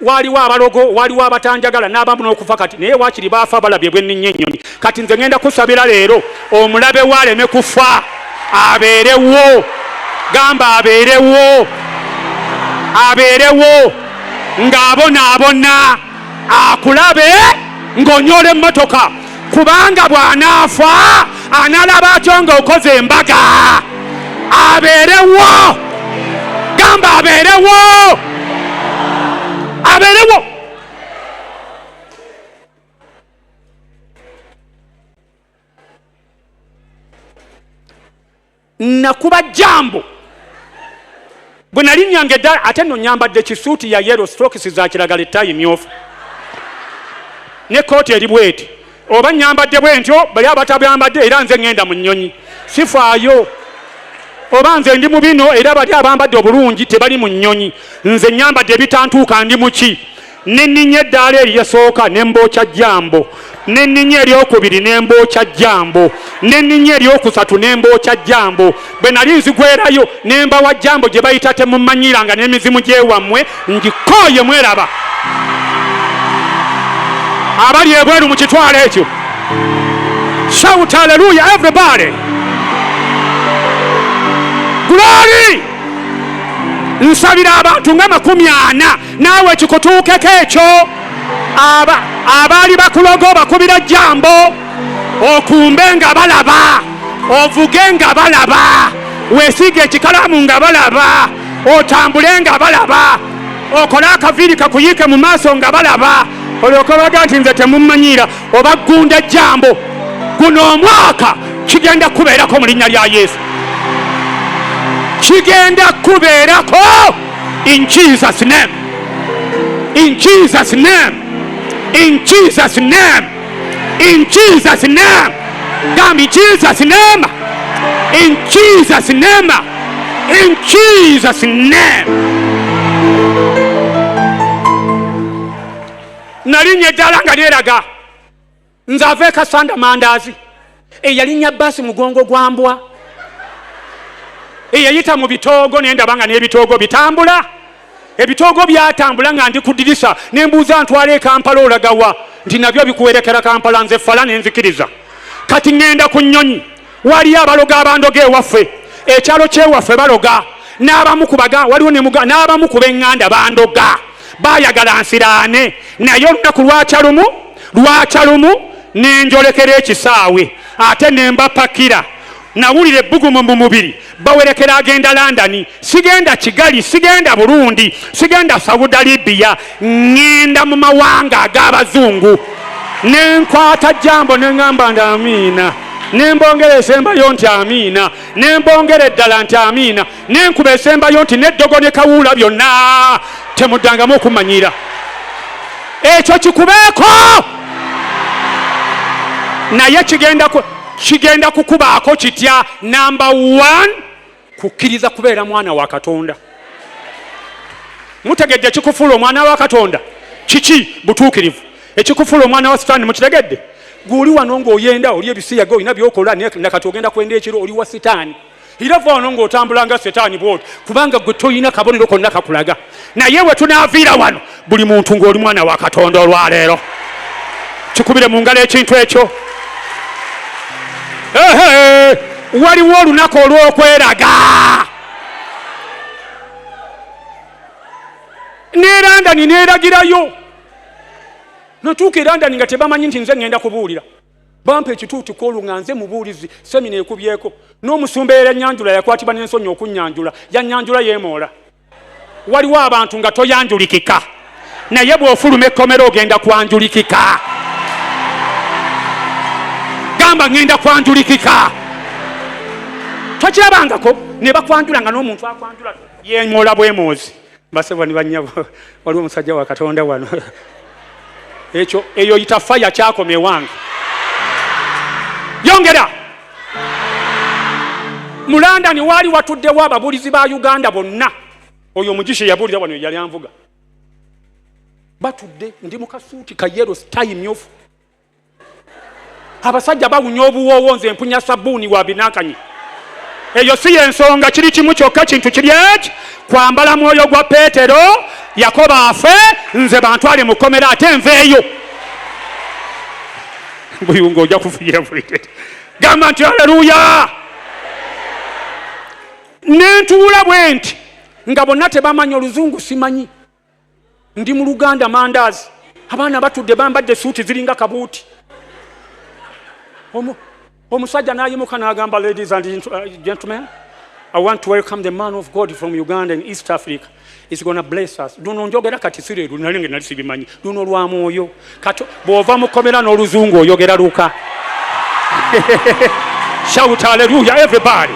C: Waliwo abalogo, waliwo abatanjagala n'abamu n'okufa kati. Naye waakiri baafa balabye bwe nninnya ennyonyi. Kati nze ngenda kusabira leero omulabe waaleme kufa. Abeerewo. Gamba abeerewo. Abeerewo. Ng'abonaabona. Akulabe ng'onyola emmotoka. Kubanga bw'anaafa analaba atyo ng'okoze embaga. Abeerewo. Gamba abeerewo. Abeerewo. Nakuba jambo. Bwe nalinnyanga eddala ate nno nyambadde kisuuti ya yellow, strokes za kiragala, ettayi mmyufu ne kooti eri bweti. Oba nyambadde bwe ntyo bali abatabyambadde era nze ngenda mu nnyonyi. Sifaayo. Oba nze ndi mu bino era bali abambadde obulungi tebali mu nnyonyi. Nze nyambadde ebitantuuka ndi mu ki. Ne nninnya eddaala eri yasooka ne mbookya jambo. Ne nninnya eryokubiri ne mbookya jambo. Ne nninnya eryokusatu ne mbookya jambo. Bwe nali nzigwerayo ne mbawa jambo gye bayita temumanyiranga n'emizimu gy'ewammwe ngikooye mweraba. Abali ebweru mu kitwalo ekyo. Shout hallelujah everybody. Glory. Nsabira abantu nga 40 naawe kikutuukeko ekyo. Abaali bakuloga bakubira jambo. Okumbe nga balaba. Ovuge nga balaba. Weesiige ekikalamu nga balaba. Otambule nga balaba. Okole akaviiri kakuyiike mu maaso nga balaba. Olyokobaga nti nze temumanyira oba ggunda jambo. Guno omwaka kigenda kubeerako mu linnya lya Yesu. Kigenda kubeerako in Jesus name. In Jesus name. In Jesus name. In Jesus name. Gambi Jesus name. In Jesus name. In Jesus name. Nalinnya eddala nga lyeraga. Nze ava ekasanda mandaazi. Eyalinnya bbaasi mugongo gwa mbwa. Eyayita mu bitoogo nendaba nga n'ebitoogo bitambula. Ebitoogo byatambula nga ndi ku ddirisa ne mbuuza ntwala e Kampala olagawa nti nabyo bikuwerekera Kampala. Nze fala ne nzikiriza. Kati ngenda ku nnyonyi. Waliyo abaloga abandoga ewaffe. Ekyalo ky'ewaffe baloga. N'abamu kubaga waliwo n'abamu ku b'eŋŋanda bandoga. Baayagala nsiraane. Naye olunaku lwakya lumu nenjolekera ekisaawe ate nembapakira nawulira ebbugumu mu mubiri bawerekera agenda London sigenda Kigali sigenda Burundi sigenda Saudi Arabia ngenda mu mawanga ag'abazungu nenkwata jambo nengamba nti amiina nembongera esembayo nti amiina nembongera eddala nti amiina nenkuba esembayo nti neddogo ne kawuula byonna temuddangamu okumanyira ekyo kikubeeko naye kigenda kukubaako kitya number 1 kukkiriza kubeera mwana wa Katonda. Mutegedde ekikufuula omwana wa Katonda kiki butuukirivu ekikufuula omwana wa Sitani mukitegedde guli wano ng'oyenda oli ebisiyaga olina byokola nakati ogenda kwenda ekiro oli wa Sitani era va wano ng'otambula nga Sitani bwoti kubanga gwe toyina kabonero konna kakulaga naye we tunaaviira wano buli muntu ng'oli mwana wa Katonda olwaleero kikubire mu ngalo ekintu ekyo. Waliwo olunaku olw'okweraga ne London neeragirayo natuuka e London nga tebamanyi nti nze ngenda kubuulira bampa ekituuti kwolunga nze mubuulizi semina ekubyeko n'omusumba era Nyanjula yakwatibwa n'ensonyi okunyanjula yanyanjula yeemoola. Waliwo abantu nga toyanjulikika naye bw'ofuluma ekkomera ogenda kwanjulikika. Gamba ngenda kwanjulikika tokirabangako ne bakwanjula nga n'omuntu akwanjula yeemoola bwemoozi basebwa ni bannyabo waliwo omusajja wa Katonda wano ekyo eyo yita faya kyakome wange yongera mu London wali watuddewo ababuulizi ba Uganda bonna oyo omugisha yabuulira wano yali anvuga batudde ndi mu kasuuti ka yellow style mmyufu abasajja bawunya obuwoowo nze empunya sabbuuni wa binakanyi eyo si yensonga kiri kimu kyokka kintu kiri eki kwambala mwoyo gwa Peetero Yakobo afe nze bantwale mu kkomera ate nveeyo buyunga ojja kufiira bulite gamba nti haleluya. Nentuula bwe nti nga bonna tebamanya oluzungu simanyi ndi mu Luganda mandaazi abaana batudde bambadde suuti ziringa kabuuti omusajja n'ayimuka n'agamba ladies and gentlemen I want to welcome the man of God from Uganda and East Africa. He's going to bless us. Duno njogera kati sireeru nalinge nali sibimanyi. Duno lwa mwoyo. Kato bw'ova mu kkomera n'oluzungu oyogera luka. Shout hallelujah everybody.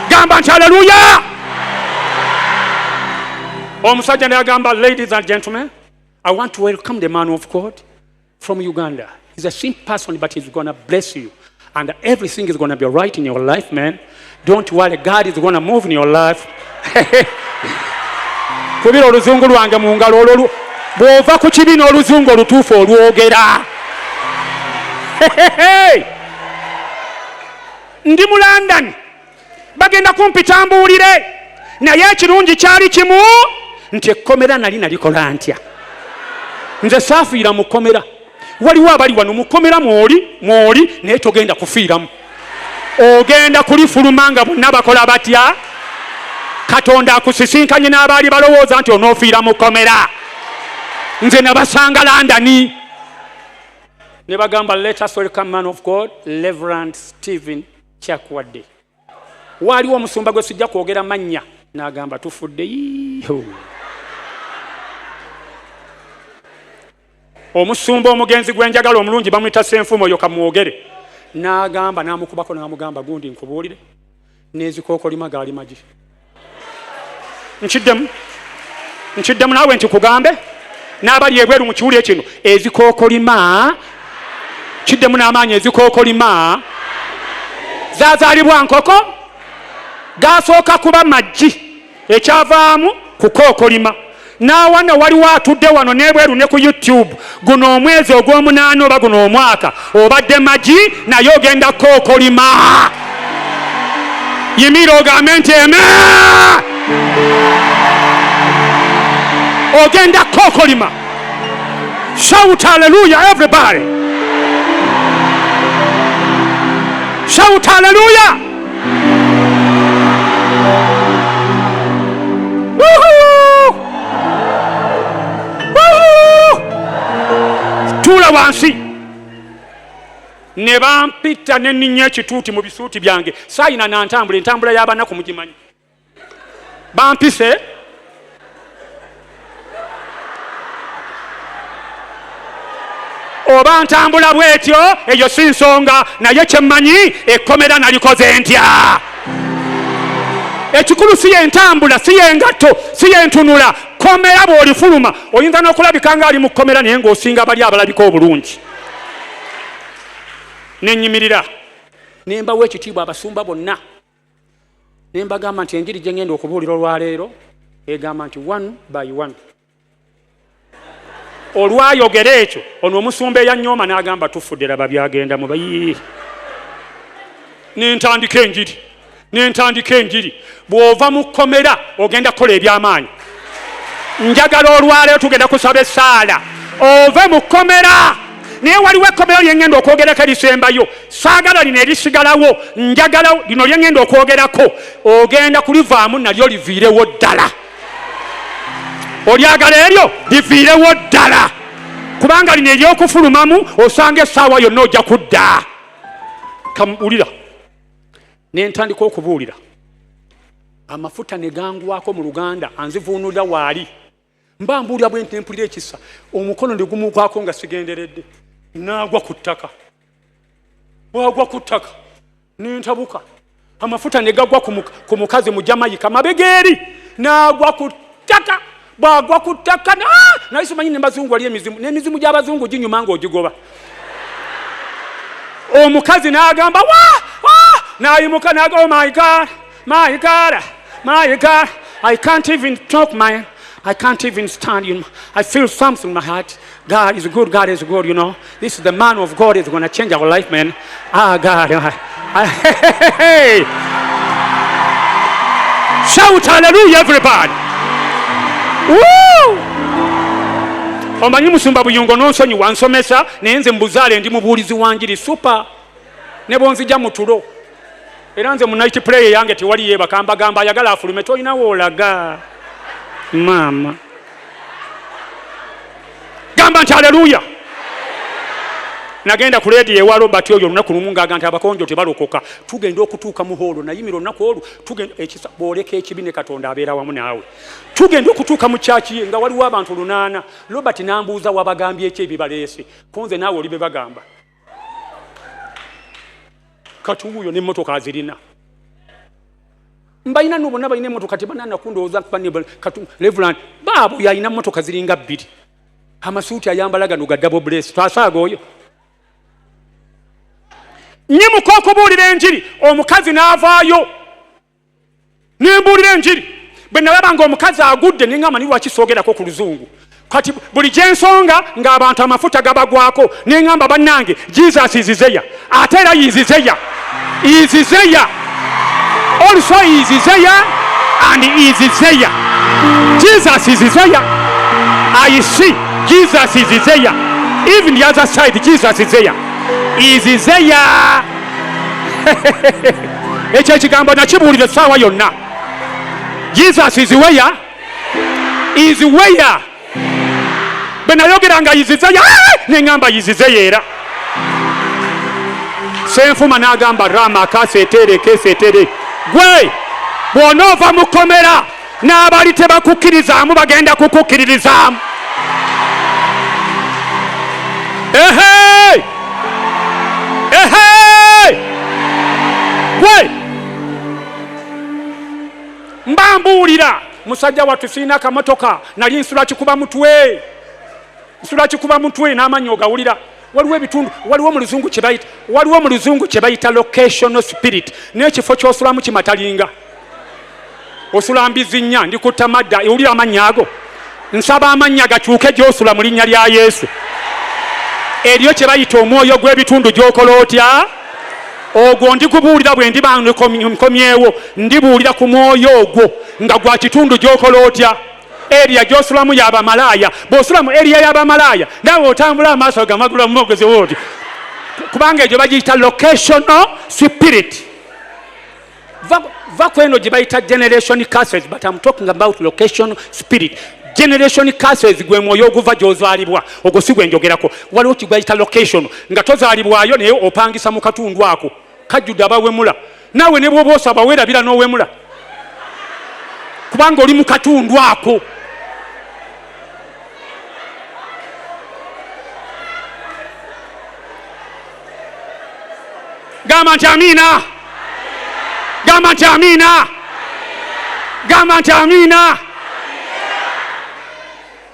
C: Gamba nti hallelujah. Omusajja n'agamba ladies and gentlemen I want to welcome the man of God from Uganda. He's a simple person but he's going to bless you. And everything is going to be right in your life, man. Don't worry, God is going to move in your life. Kubira oluzungu lwange mu ngalo olwo bw'ova ku kibiina oluzungu olutuufu olwogera. Ndi mu London bagenda kumpita mbuulire naye ekirungi kyali kimu nti ekkomera nalikola ntya nze saafiira mu kkomera. Waliwo abali wano mu kkomera mwoli naye togenda kufiiramu ogenda kulifuluma nga bonna bakola batya Katonda akusisinkanye n'abaali balowooza nti onoofiira mu kkomera. Nze nabasanga London ne bagamba let us welcome man of God Reverend Stephen Kyakuwadde. Waliwo omusumba gwe sijja kwogera mannya n'agamba tufudde omusumba omugenzi gwenjagala omulungi bamuyita Senfumo oyo kamwogere n'agamba n'amukubako n'amugamba gundi nkubuulire n'ezikookolima gaali magi nkiddemu naawe nti kugambe n'abali ebweru mu kiwulire kino ezikookolima kiddemu n'amaanyi ezikookolima zaazaalibwa nkoko gaasooka kuba magi ekyavaamu kukookolima. Nawana waliwo atudde wano n'ebweru ne ku YouTube guno omwezi ogw'omunaana oba guno omwaka obadde magi naye ogenda kookolima. Yimira ogambe nti ogenda kookolima. Shout hallelujah everybody. Shout hallelujah. Tula wansi ne bampita ne nninya ekituuti mu bisuuti byange saayina nantambula entambula y'abanaku mugimanyi bampise oba ntambula bwetyo eyo si nsonga naye kyemmanyi ekkomera nalikoze ntya ekikulu si yentambula si yengatto si yentunula komera bw'olifuluma oyinza n'okulabika nga ali mu kkomera naye ng'osinga bali abalabika obulungi nenyimirira nembawo ekitiibwa abasumba bonna nembagamba nti enjiri gye ngenda okubuulira olwaleero egamba nti 1 by 1 olwayogera ekyo ono omusumba eyanyooma n'agamba tufudde laba byagenda mu bayi nentandika enjiri bw'ova mu kkomera ogenda kukola ebyamaanyi njagala olwaleero tugenda kusaba essaala ove mu kkomera naye waliwo ekkomera lyengenda okwogerako erisembayo saagala lino erisigalawo njagala lino lyengenda okwogerako ogenda kulivaamu nalyo liviirewo ddala olyagala eryo liviirewo ddala kubanga lino eryokufulumamu osanga essaawa yonna ojja kudda kamuwulira nentandika okubuulira amafuta ne gangwako mu luganda anzivuunulira waali mba mbuulira bwe nti nempulira ekisa omukono ne gumukwako nga sigenderedde naagwa ku ttaka bwagwa ku ttaka nentabuka amafuta ne gagwa ku mukazi mu Jamaica mabegeeri naagwa ku ttaka bwagwa ku ttaka naye simanyi nebazungu wali emizimu n'emizimu gy'abazungu ginyuma ng'ogigoba omukazi n'agamba nayimuka naga oh my God I can't even talk man I can't even stand, you know. I feel something in my heart. God is good, you know. This is the man of God is going to change our life, man. God. Hey. Shout hallelujah, everybody. Woo! Omanyi musumba buyungo n'onsonyi wansomesa naye nze mbuzaale ndi mubuulizi wanjiri super ne bonzija mu tulo era nze mu night prayer yange tewali yeebaka mbagamba ayagala afulume tolinawo olaga mama gamba nti haleluya nagenda ku leedi ewa Robert oyo olunaku lumu ng'aga nti abakonjo tebalokoka tugenda okutuuka mu hoolo nayimira olunaku olwo tugenda ekisa booleka ekibi ne Katonda abeera wamu naawe tugenda okutuuka mu kyaki ye nga waliwo abantu 8 Robert n'ambuuza wabagambye eki ebibaleese konze naawe oli be bagamba katuuyo n'emmotoka azirina mbayina no bonna balina emmotoka tebanana kundowooza katu Reverend baabo yalina emmotoka ziringa 2 amasuuti ayambala gano ga double brace twasaaga oyo nyimuka okubuulira enjiri omukazi n'avaayo nembuulira enjiri bwe nalaba ng'omukazi agudde neŋŋamba ni lwaki soogerako ku luzungu kati buli gyensonga ng'abantu amafuta gabagwako neŋŋamba bannange Jesus is there ate era is there also is there and is there Jesus is there I see Jesus is there even the other side Jesus is there is there ekyo ekigambo nakibuulira essaawa yonna Jesus is where bwe nayogeranga yizizeya neŋŋamba yizizeya era senfuma n'agamba rama kaseetere keseetere gwe bw'onoova mu kkomera n'abali tebakukkirizaamu bagenda kukukkiririzaamu gwe mba mbuulira musajja wattu sirina akamotoka nali nsula kikuba mutwe n'amanya ogawulira waliwo mu luzungu kye bayita locational spirit n'ekifo ky'osulamu kimatalinga osula mbizinnya ndikutta madda ewulira amannya ago nsaba amannya gakyuke gy'osula mu linnya lya Yesu eryo kye bayita omwoyo gw'ebitundu gy'okola otya ogwo ndikubuulira bwe ndiba nkomyewo ndibuulira ku mwoyo ogwo nga gwa kitundu gy'okola otya eriya gy'osulamu y'abamalaaya bw'osulamu eriya y'abamalaaya nawe otambula amaaso gamagula mu mogezi wooti kubanga egyo bagiyita locational spirit va kweno gye bayita generation curses but I'm talking about locational spirit generation curses gwe mwoyo oguva gy'ozaalibwa ogwo si gwe njogerako. Waliwo kigwayita location nga tozaalibwayo naye opangisa mu katundu ako kajjudde abawemula. Naawe ne bw'oba osaba weerabira n'owemula kubanga oli mu katundu ako. Gamba nti amiina. Gamba nti amiina. Gamba nti amiina.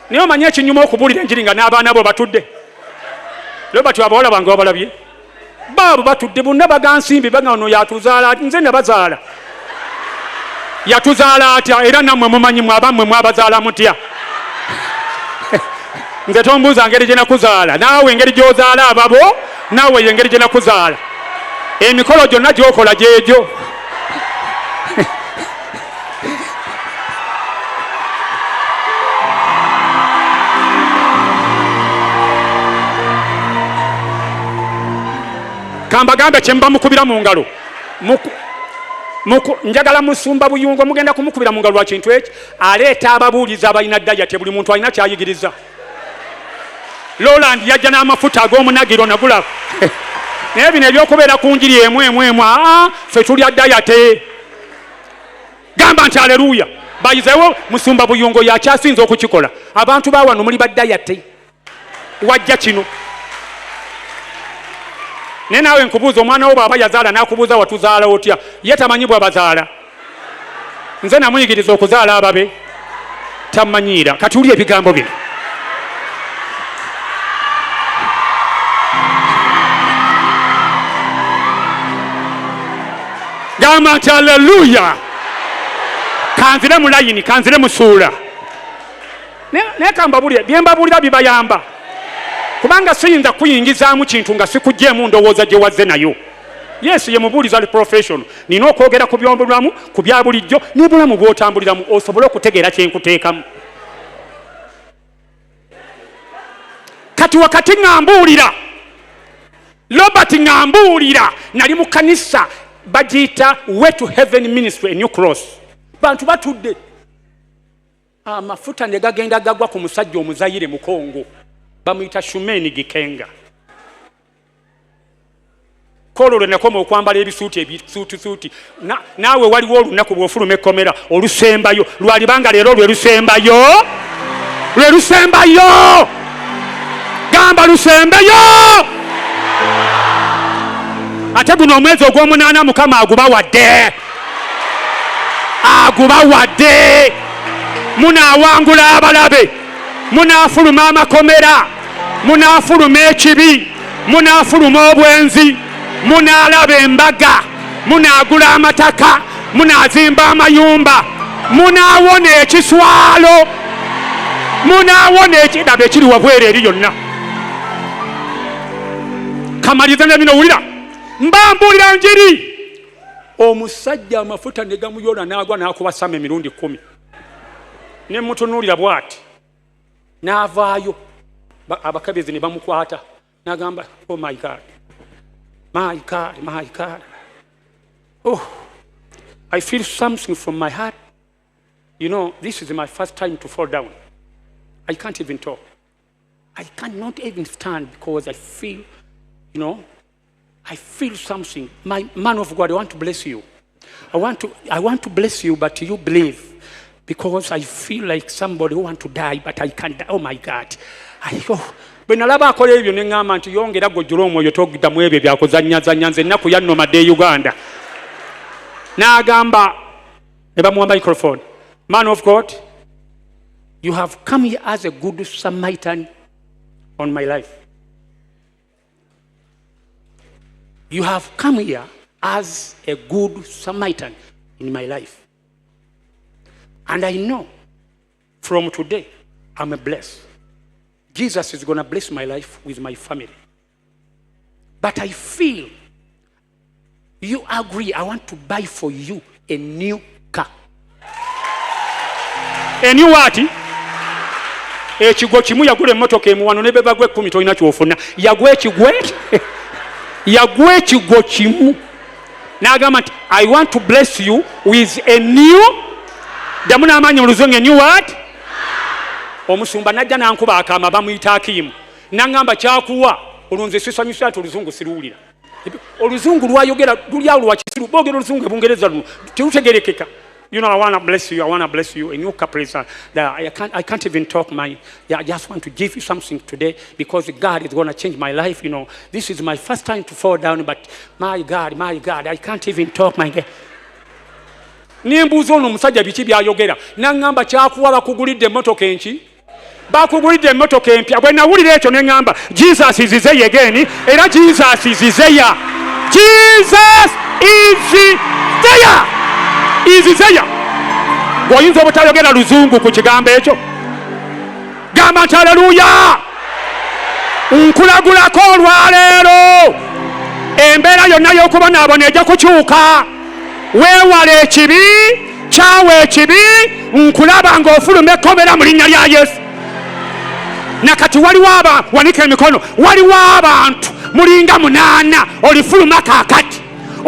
C: Naye omanye ekinyuma okubuulira enjiri nga n'abaana bo batudde. Leo bati abawala bange babalabye. Baabo batudde bonna bagansimbi baga ono yatuzaala nze ne bazaala. Yatuzaala atya era nammwe mumanyi mwabammwe mwabazaala mutya. Nze tombuuza ngeri gye nakuzaala. Naawe engeri gy'ozaala ababo naawe engeri gye nakuzaala. Emikolo gyonna gy'okola gyegyo. Kambagambe kyemba mukubira mu ngalo. Njagala musumba buyungo mugenda kumukubira mu ngalo lwa kintu eki. Aleeta ababuuliza abalina dayate buli muntu alina kyayigiriza. Roland yajja n'amafuta ag'omunagiro nagula. Naye bino ebyokubeera ku njiri emu ffe tulya dayate. Gamba nti aleluya. Bayizeewo musumba buyungo yakyasinza okukikola. Abantu bawano muli badayate. Wajja kino. Naye naawe nkubuuza omwana wo bw'aba yazaala n'akubuuza watuzaala otya ye tamanyi bw'abazaala. Nze namuyigiriza okuzaala ababe tamanyiira. Kati uli ebigambo bino. Gamba nti aleluya. Kanzire mu layini, kanzire mu ssuula. Naye kambabulire byembabulira bibayamba. Kubanga siyinza kuyingizaamu kintu nga sikugjeemu ndowooza gye wazze nayo. Yes, ye mubuuliza ali professional. Nina okwogera ku by'obulamu, ku bya bulijjo n'obulamu bw'otambuliramu osobole okutegeera kye nkuteekamu. Kati wakati ŋŋambuulira, Robert ŋŋambuulira, nali mu kanisa bagiyita Way to Heaven Ministry, a New Cross. Bantu batudde. Amafuta ne gagenda gagwa ku musajja omuzayire mu Kongo. Bamuyita Shumeni Gikenga. Kololo nekoma okwambala ebisuuti. Naawe waliwo olunaku bw'ofuluma ekkomera olusembayo. Lwalibanga leero lwe lusembayo. Lwe lusembayo. Gamba lusembayo. Ate guno omwezi ogw'omunaana Mukama agubawadde. Agubawadde. Munaawangula abalabe. Munaafuluma amakomera. Munaafuluma ekibi. Munaafuluma obwenzi. Munaalaba embaga. Munaagula amataka. Munaazimba amayumba. Munaawona ekiswalo. Munaawona ekirabo ekiri wabweru eri yonna. Kamaliza ne bino wulira. Mbambuulira njiri. Omusajja amafuta ne gamuyola n'agwa n'akubasama emirundi 10. Ne mutunuulira bw'ati. N'avaayo abakabezi ne bamukwata n'agamba, oh my God, my God, my God, oh, I feel something from my heart. You know, this is my first time to fall down. I can't even talk. I cannot even stand because I feel, you know, I feel something. My man of God, I want to bless you. I want to bless you, but you believe. Because I feel like somebody who want to die, but I can't die. Oh my God. Bwe nalaba akola ebyo ne ŋŋamba nti yongera gojjula omwoyo toguddamu ebyo byakuzannyazannya nze ennaku yannomadde e Uganda. N'agamba, ne bamuwa microphone. Man of God, you have come here as a good Samaritan on my life. You have come here as a good Samaritan in my life. And I know from today, I'm blessed. Jesus is going to bless my life with my family. But I feel you agree, I want to buy for you a new car. A new what? Ekigo kimu yagula emmotoka emuwano ne beba gwe 10 tolina kyofuna. Yagwe ekigo kimu. N'agamba nti, I want to bless you with a new. Damuna amanyi oluzungu, a new what? omusumba najja nankuba akama bamuyita Akimu nangamba kyakuwa olunze sisanyusa ati oluzungu siruwulira oluzungu lwayogera lulyawo lwakisiru boogera oluzungu ebungereza luno terutegerekeka. You know, I want to bless you. I want to bless you. In your caprice, I can't even talk. I just want to give you something today because God is going to change my life. You know, this is my first time to fall down, but my God, I can't even talk. My God. Nimbuzo ono musajja biki byayogera nangamba kyakuwa bakugulidde emmotoka enki bakugulidde emmotoka empya bwe nawulira ekyo ne ngamba Jesus is there again era Jesus is there. Jesus is there. Izizeya goyinza obutayogera luzungu ku kigambo ekyo gamba nti haleluya nkulagulako olwaleero embeera yonna y'okubonaabona ejja kukyuka weewala ekibi kyawa ekibi nkulaba ng'ofuluma ekkomera mu linnya lya Yesu. Nakati waliwo wanika emikono waliwo abantu mulinga 8 olifuluma kaakati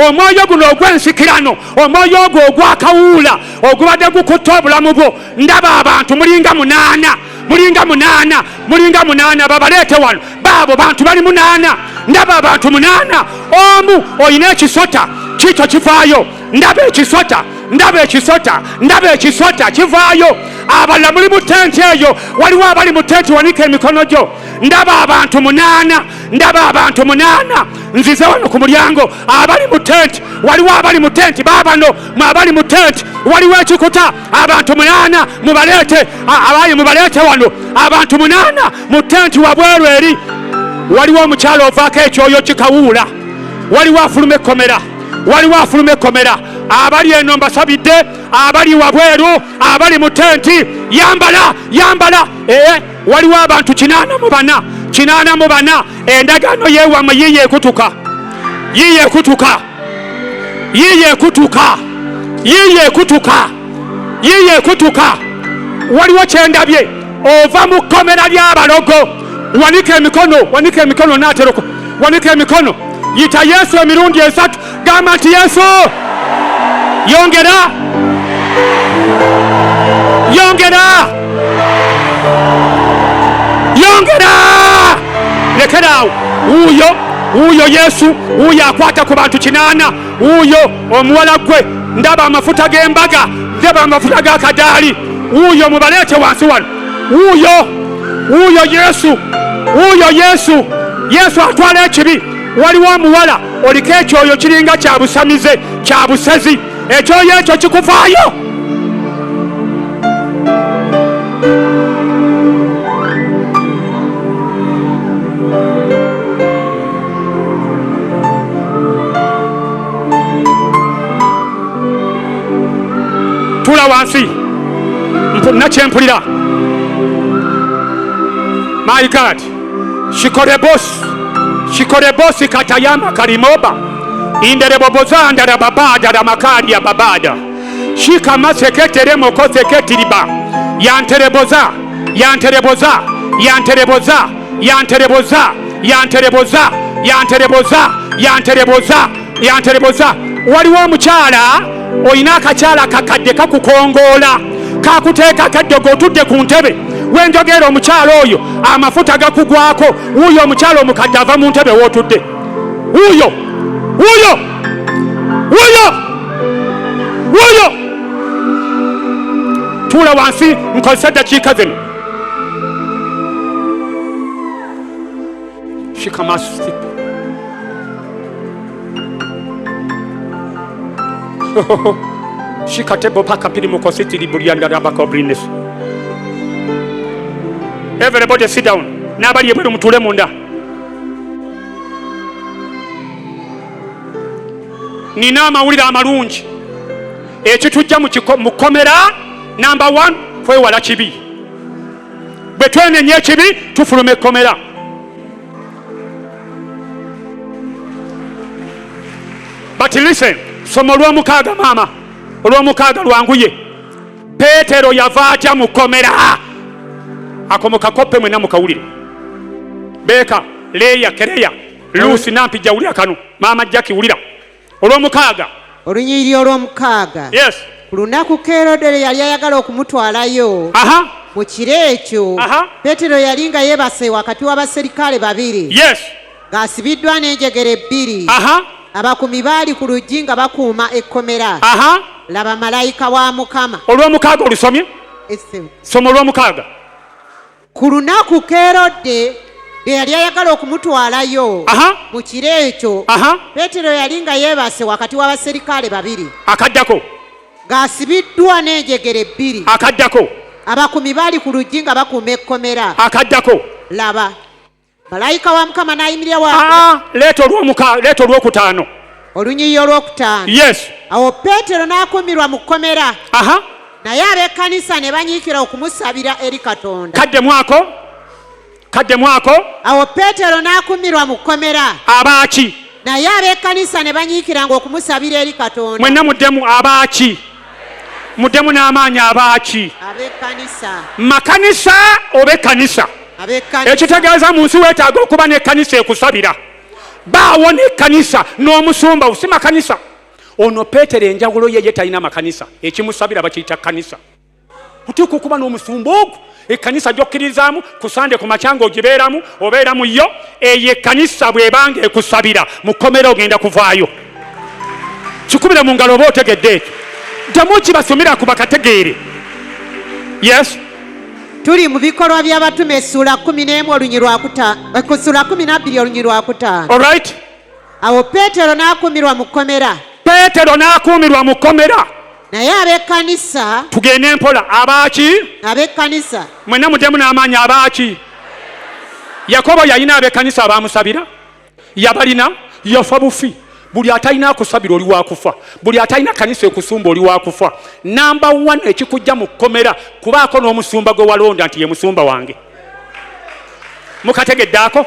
C: omwoyo guno ogw'ensikirano omwoyo ogwo ogwakawuula ogubadde gukutte obulamu bwo ndaba abantu mulinga 8 babaleete wano baabo bantu bali 8 ndaba abantu 8 omu oyina ekisota kikyo kivaayo ndaba ekisota kivaayo abalala muli mu tenti eyo waliwo abali mu tenti wanika emikono gyo ndaba abantu 8 nzize wano ku mulyango abali mu tenti waliwo abali mu tenti baabano mwabali mu tenti waliwo ekikuta abantu 8 mubaleete wano abantu 8 mu tenti wabweru eri waliwo omukyalo ovaako ekyoyo kikawuula waliwo afuluma ekkomera abali eno mbasabidde abali wabweru abali mu tenti yambala waliwo abantu 84 endagaano yeewamwe yiye ekutuka waliwo kyendabye ova mu kkomera ly'abalogo wanika emikono naateroko wanika emikono yita Yesu emirundi 3 gamba nti Yesu yongera lekeraawo uyo Yesu uyo akwata ku bantu 8 uyo omuwala gwe ndaba amafuta g'embaga ndaba amafuta g'akadaali uyo mubaleete wansi wano uyo Yesu atwala ekibi waliwo omuwala oliko ekyoyo kiringa kyabusamize kyabusezi ekyoyo ekyo kikuvaayo tula wansi nakyempulira my God shikorebosi katayama kalimoba indereboboza ndarababada ramakari ya babada shikama seketere moko seketiriba yantereboza waliwo omukyala oyina akakyala kakadde kakukongoola kakuteeka kaddogo otudde ku ntebe wenjogera omukyala oyo amafuta gakugwako uyo omukyala omukadde ava mu ntebe wootudde uyo tuula wansi nkozesa eddakiika zino shikamasi shikatebo paka pili mukositiri buliandarabakobriness. Everybody sit down. Nabali ebweru mutule munda. Nina amawulire amalungi ekitujja mu kkomera number 1 kwewala kibi bwe twenenye ekibi tufuluma ekkomera. But listen, somo olw'omukaaga maama olw'omukaaga lwanguye Peetero yava atya mu kkomera akomoka koppe mwena mukawulire Beka, Leya, Kereya, Lucy nampijja wulira kano maama Jackie wulira olw'omukaaga
E: olunyiriri olw'omukaaga
C: yes
E: ku lunaku Kerode yali ayagala okumutwalayo mu kiro ekyo Peetero yali nga yeebase wakati w'abaserikale babiri ng'asibiddwa n'enjegere bbiri. Abakuumi baali ku luggi nga bakuuma ekkomera. Laba malayika wa Mukama.
C: Olw'omukaaga olusomye? Soma olw'omukaaga.
E: Ku lunaku Kerode bwe yali ayagala okumutwalayo mu kiro ekyo Peetero yali nga yeebase wakati w'abaserikale babiri.
C: Akaddako.
E: Ng'asibiddwa n'enjegere bbiri.
C: Akaddako.
E: Abakuumi baali ku luggi nga bakuuma ekkomera.
C: Akaddako.
E: Laba malayika wa Mukama n'ayimirira
C: leeta olwokutaano.
E: Olunyiyi olwokutaano. Awo Peetero n'akuumirwa mu kkomera. Naye ab'ekkanisa ne banyiikira okumusabira eri Katonda.
C: Kaddemu ako.
E: Awo Peetero n'akuumirwa mu kkomera.
C: Abaaki.
E: Naye ab'ekkanisa ne banyiikiranga okumusabira eri Katonda.
C: Mwenna muddemu abaaki. Muddemu n'amaanyi abaaki.
E: Ab'ekkanisa.
C: Makanisa oba ekkanisa. Ekitegeeza mu nsi weetaaga okuba n'ekkanisa ekusabira. Baawo n'ekkanisa n'omusumba si makanisa. Ono Peetero enjawulo ye talina makanisa. Ekimusabira bakiyita kkanisa. Oteekwa okuba n'omusumba ogwo. Ekkanisa gy'okkirizaamu ku Sande ku makyanga ogibeeramu obeeramu yo. Eyo ekkanisa bw'ebanga ekusabira mu kkomera ogenda kuvaayo. Kikubire mu ngalo oba otegedde ekyo. Ddamu kibasomera ku bakategeere.
E: Tuli mu bikolwa by'abatume essula 11 olunyi lwa 5. Essula 12 olunyi lwa 5. Awo Peetero n'akuumirwa mu kkomera. Naye ab'ekkanisa.
C: Tugende mpola. Abaaki?
E: Ab'ekkanisa.
C: Mwenna muddemu n'amaanyi abaaki? Yakobo yalina ab'ekkanisa abaamusabira. Yabalina. Yafa bufi. Buli atalina akusabira oli wakufa. Buli atalina kanisa ekusumba oli wakufa. Namba 1 ekikujja mu kkomera kubaako n'omusumba gwe walonda nti ye musumba wange. Mukategedde ako?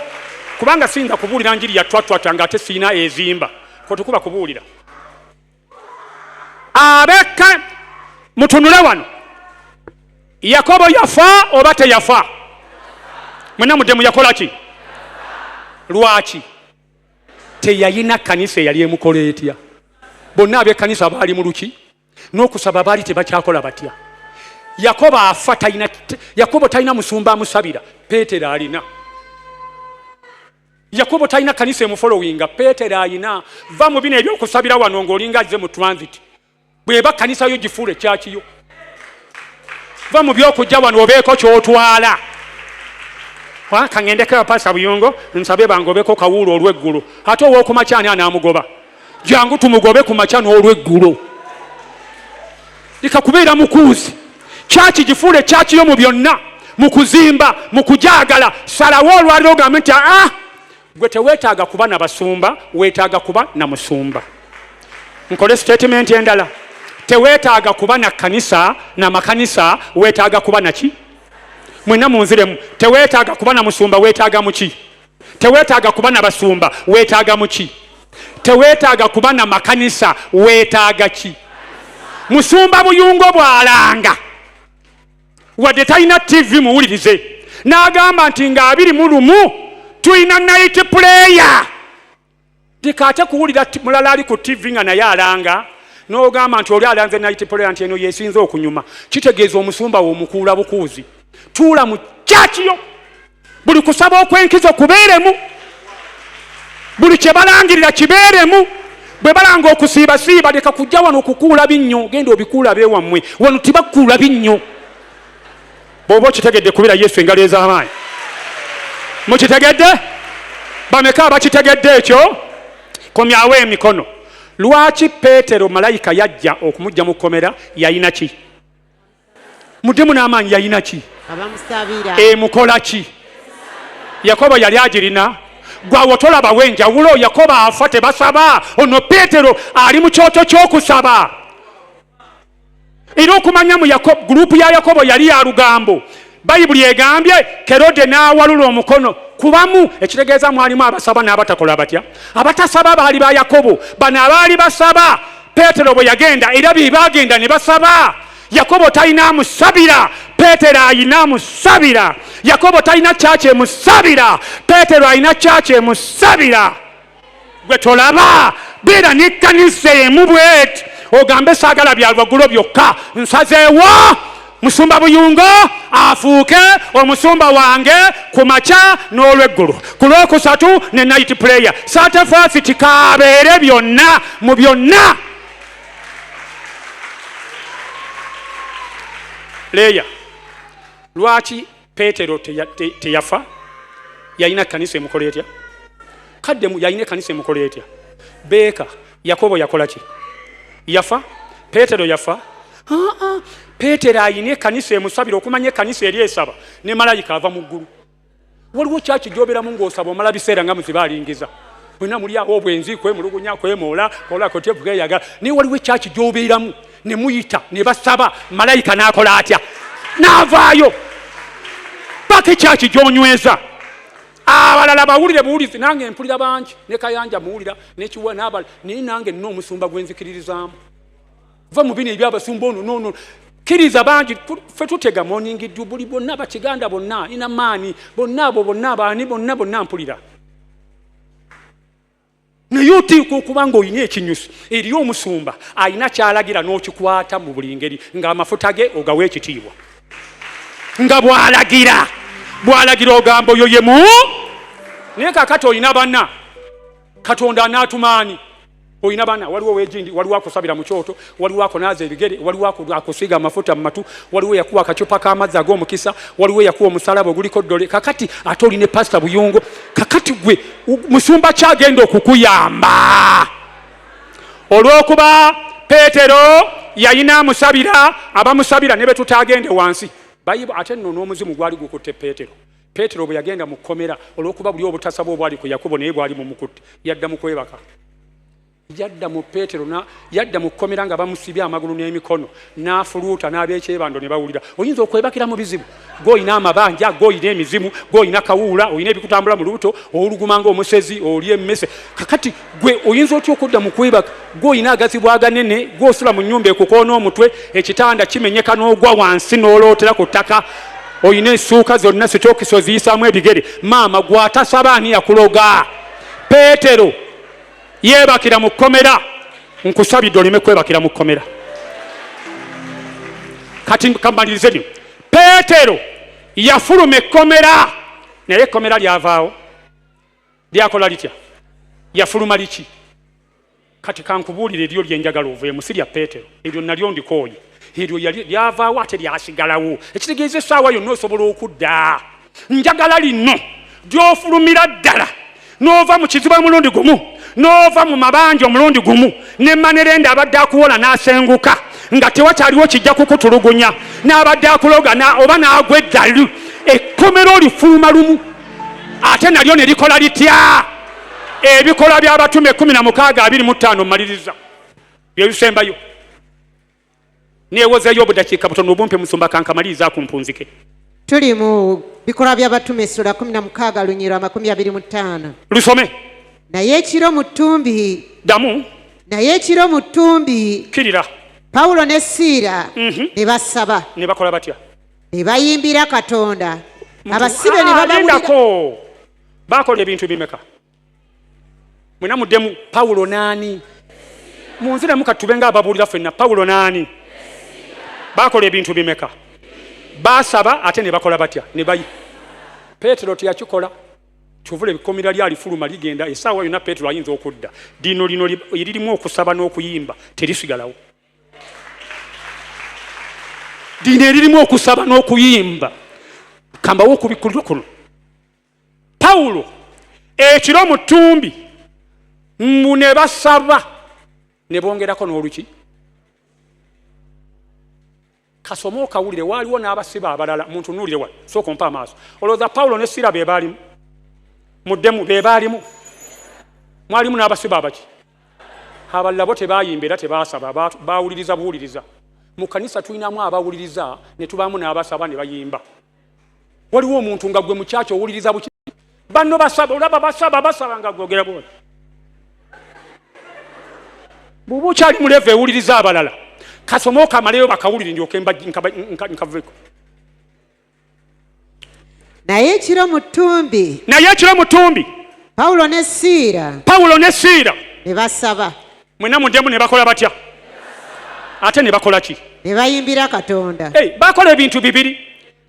C: Kubanga singa kubuulira njiri ya twatwata ng'ate siina ezimba. Ko tukuba kubuulira. Abeka mutunule wano. Yakobo yafa oba teyafa? Mwenna muddemu yakola ki? Lwaki? Teyayina kanisa yali emukola etya. Bonna ab'ekkanisa baali mu luki n'okusaba baali tebakyakola batya. Yakobo talina musumba amusabira. Peetero alina. Yakobo talina kanisa emufolowinga. Peetero alina. Va mu bino ebyokusabira wano ng'olinga azze mu transit. Bw'eba kanisa yo gifuula ekyakiyo. Va mu byokujja wano obeeko ky'otwala. Kangendeko Pastor Buyongo nsabe bangobeko kawulo olw'eggulu. Ate ow'okumakya ani anaamugoba? Jangu tumugobe ku makya n'olw'eggulu. Leka kubeera mukuuzi. Kyaki gifuule kyakiyo mu byonna. Mu kuzimba, mu kujaagala. Salawo olwaliro ogambe nti gwe teweetaaga kuba na basumba, weetaaga kuba na musumba. Nkole statement endala. Teweetaaga kuba na kanisa na makanisa, weetaaga kuba na ki? Mwenna munziremu. Teweetaaga kuba na musumba, weetaaga mu ki? Teweetaaga kuba na basumba, weetaaga mu ki? Teweetaaga kuba na makanisa, weetaaga ki? Musumba Buyungo bw'alanga wadde talina TV muwulirize n'agamba nti nga 21 tulina night prayer. Leka ate kuwulira mulala ali ku TV nga naye alanga n'ogamba nti oli alanze night prayer nti eno yesinze okunyuma. Kitegeeza omusumba w'omukuula bukuuzi. Tuula mu kyakiyo. Buli kusaba okwenkizo kubeeremu. Buli kye balangirira kibeeremu. Bwe balanga okusiibasiiba leka kujja wano okukuula binnyo. Genda obikuula beewammwe. Wano tibakuula binnyo. Bw'oba okitegedde kubira Yesu engalo ez'amaanyi. Mukitegedde? Bameka abakitegedde ekyo? Komyawo emikono. Lwaki Peetero malayika yajja okumujja mu kkomera yalina ki? Muddemu n'amaanyi yalina ki?
E: Abamusabira.
C: Mukola ki? Yakobo yali agirina. Gwawo tolaba wenjawulo. Yakobo afa tebasaba. Ono Peetero ali mu kyoto ky'okusaba. Era okumanya mu gurupu ya Yakobo yali ya lugambo. Bayibuli egambye Kerode n'awalula omukono kubamu. Ekitegeeza mwalimu abasaba n'abatakola batya. Abatasaba baali ba Yakobo. Bano abaali basaba Peetero bwe yagenda era be bagenda ne basaba. Yakobo talina amusabira, Peetero alina amusabira. Yakobo talina kyaki emusabira, Peetero alina kyaki emusabira. Gwe tolaba beera n'ekkanisa emu bw'eti ogambe saagala bya lwagulo byokka nsazeewo musumba buyungo afuuke omusumba wange ku makya n'olweggulu ku lwokusatu ne night prayer saturday kabeere byonna mu byonna. Leya lwaki Peetero teyafa? Yalina kanisa emukola etya? Kaddemu yalina ekanisa emukola etya? Beeka Yakobo yakola ki? Yafa? Peetero yafa? Peetero ayina ekanisa emusabira okumanya ekanisa eri esaba ne malayika ava mu ggulu. Waliwo kyaki gy'obeeramu ng'osaba omala biseera nga muziba alingiza. Bwena muli awo obwenzi kwemulugunya kwemoola kola kotya bweyagala. Naye waliwo kyaki gy'obeeramu ne muyita ne basaba malayika n'akola atya? N'avaayo. Paka kyaki gy'onyweza. Abalala bawulire buwulizi nange mpulira bangi ne Kayanja muwulira n'ekiwa n'abala naye nange nina omusumba gwenzikiririzaamu. Va mu bino ebyabasumba ono nono kiriza bangi ffe tutega morning dew buli bonna bakiganda bonna ina maani bonna abo bonna abaani bonna mpulira. Naye oteekwa okuba ng'olina ekinyusi eriyo omusumba alina kyalagira n'okikwata mu buli ngeri ng'amafuta ge ogawa ekitiibwa nga bw'alagira ogamba oyo yemu. Naye kakati olina banna Katonda anaatumaani. Olina banna waliwo wejindi waliwo akusabira mu kyoto waliwo akonaaza ebigere waliwo akusiiga amafuta mu matu waliwo yakuwa akacupa k'amazzi ag'omukisa waliwo yakuwa omusalaba oguliko ddole. Kakati ate oline pasita buyungo. Kakati gwe musumba kyagenda okukuyamba olw'okuba Peetero yalina amusabira abamusabira ne betutagende wansi. Bayibo ate nno n'omuzimu gwali gukutte Peetero. Peetero bwe yagenda mu kkomera olw'okuba buli obutasaba obwali ku Yakobo naye bwali mu mukutte yadda mu kwebaka. Yadda mu Peetero yadda mu kkomera nga bamusibye amagulu n'emikono n'afuluuta n'abeekyebando ne bawulira. Oyinza okwebakira mu bizibu gw'olina amabanja gw'olina emizimu gw'olina kawuula olina ebikutambula mu lubuto oluguma ng'omusezi oli emmese. Kakati gwe oyinza otya okudda mu kwebaka gw'olina agazibu aganene gw'osula mu nnyumba ekukoona omutwe ekitanda kimenyeka n'ogwa wansi n'olootera ku ttaka olina essuuka zonna sitookiso ziyisaamu ebigere. Maama gwatasaba ani yakuloga? Peetero yebakira mu kkomera. Nkusabidde oleme kwebakira mu kkomera. Kati kamalirize lino. Peetero yafuluma ekkomera naye ekkomera lyavaawo lyakola litya? Yafuluma liki? Kati kankubuulire eryo lyenjagala oveemu si lya Peetero eryo nalyo ndikooye eryo lyavaawo ate lyasigalawo. Ekitegeeza essaawa yonna osobola okudda. Njagala lino gy'ofulumira ddala n'ova mu kizibu omulundi gumu n'ova mu mabanja omulundi gumu n'emmanerenda abadde akuwola n'asenguka nga tewakyaliwo kijja kukutulugunya n'abadde akuloga oba n'agwa eddalu ekkomero olifuluma lumu ate nalyo ne likola litya? Ebikola by'abatume 16:25 maliriza byebisembayo. Neewozeeyo obudakiika butono obumpe musumba kankamaliriza kumpunzike.
E: Tuli mu bikolwa by'abatume essula 16 lunyirwa 25.
C: Lusome.
E: Naye ekiro mu ttumbi.
C: Damu.
E: Naye ekiro mu ttumbi.
C: Kirira.
E: Pawulo ne Siira ne basaba.
C: Ne bakola batya?
E: Ne bayimbira Katonda. Abasibe ne babawulira.
C: Bakola ebintu bimeka? Mwena muddemu Pawulo naani? Munziremu katube nga ababuulira ffenna. Pawulo naani? Bakola ebintu bimeka? Basaba ate ne bakola batya? Ne bayi. Peetero teyakikola. Kyovula ebikkomera lyalifuluma ligenda essaawa yonna Peetero ayinza okudda. Dino lino eririmu okusaba n'okuyimba terisigalawo. Dino eririmu okusaba n'okuyimba kambawo okubikkulirwa kuno. Pawulo ekiro mu ttumbi mbu ne basaba ne bongerako n'oluki. Kasoma okawulire waaliwo n'abasiba abalala muntu nuulire wano sooka ompa amaaso. Olowooza Pawulo ne Siira be baalimu? Muddemu be baalimu? Mwalimu n'abasiba abaki? Abalala bo tebaayimba era tebaasaba baawuliriza buwuliriza. Mu kanisa tulinamu abawuliriza ne tubaamu n'abasaba ne bayimba. Waliwo omuntu nga gwe mukyaki owuliriza buki? Banno basaba olaba basaba nga gwogera bwoti. Bw'oba okyali mu levu ewuliriza abalala kasoma okamaleyo bakawulire ndyoke nkaveko.
E: Naye ekiro mu ttumbi. Pawulo ne Siira
C: ne
E: basaba.
C: Mwena muddemu ne bakola batya? Ate ne bakola ki?
E: ne bayimbira Katonda.
C: Bakola ebintu bibiri,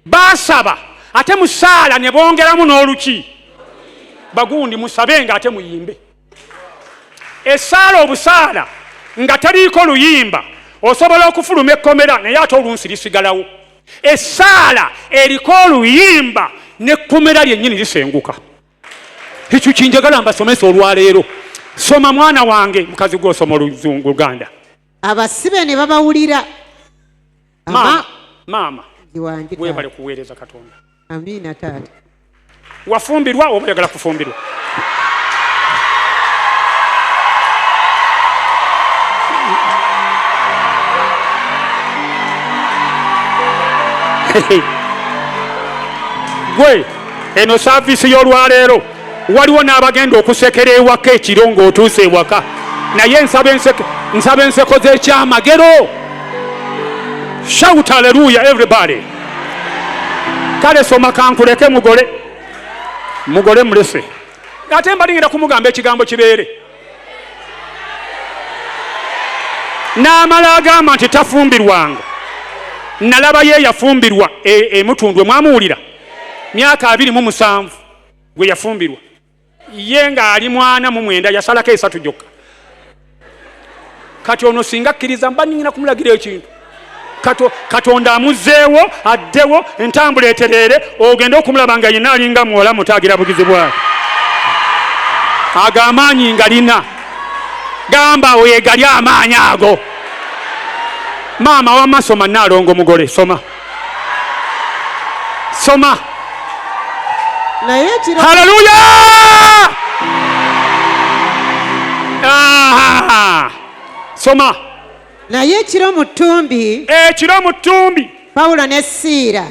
C: basaba ate musaala ne bongeramu n'oluki. Bagundi musabe nga ate muyimbe. Essaala obusaala nga taliiko luyimba osobola okufuluma ekkomera naye ate olunsi lisigalawo. Essaala eriko oluyimba n'ekkomera lyennyini lisenguka. Ekyo kinjagala mbasomesa olwaleero. Soma mwana wange, mukazi gw'osoma Oluzungu Luganda.
E: Abasibe ne babawulira.
C: Maama weebale kuweereza Katonda.
E: Amiina taata.
C: Wafumbirwa oba oyagala kufumbirwa? Gwe eno saavisi y'olwaleero waliwo n'abagenda okusekera ewaka ekiro ng'otuuse ewaka, naye nsaba enseko z'ekyamagero. Shout hallelujah everybody. Kale soma kankuleke mugole mulese. Ate mbalingira kumugamba ekigambo kibeere. N'amala agamba nti tafumbirwanga. Nalaba ye yafumbirwa Mutundwe, mwamuwulira? Myaka 27 gwe yafumbirwa. Ye nga ali mwana mu 9 yasalako 3 gyokka. Kati ono singa akkiriza mba nnyina kumulagira ekintu. Katonda amuzzeewo addewo entambula etereere ogenda okumulaba nga yenna alinga muwola mutaagira bugizi bwake. Ago amaanyi nga lina. Gamba weegali amaanyi ago. Maama wamma soma Naalongo mugole soma. Haleluya! Soma.
E: Naye ekiro mu ttumbi. Pawulo ne Siira.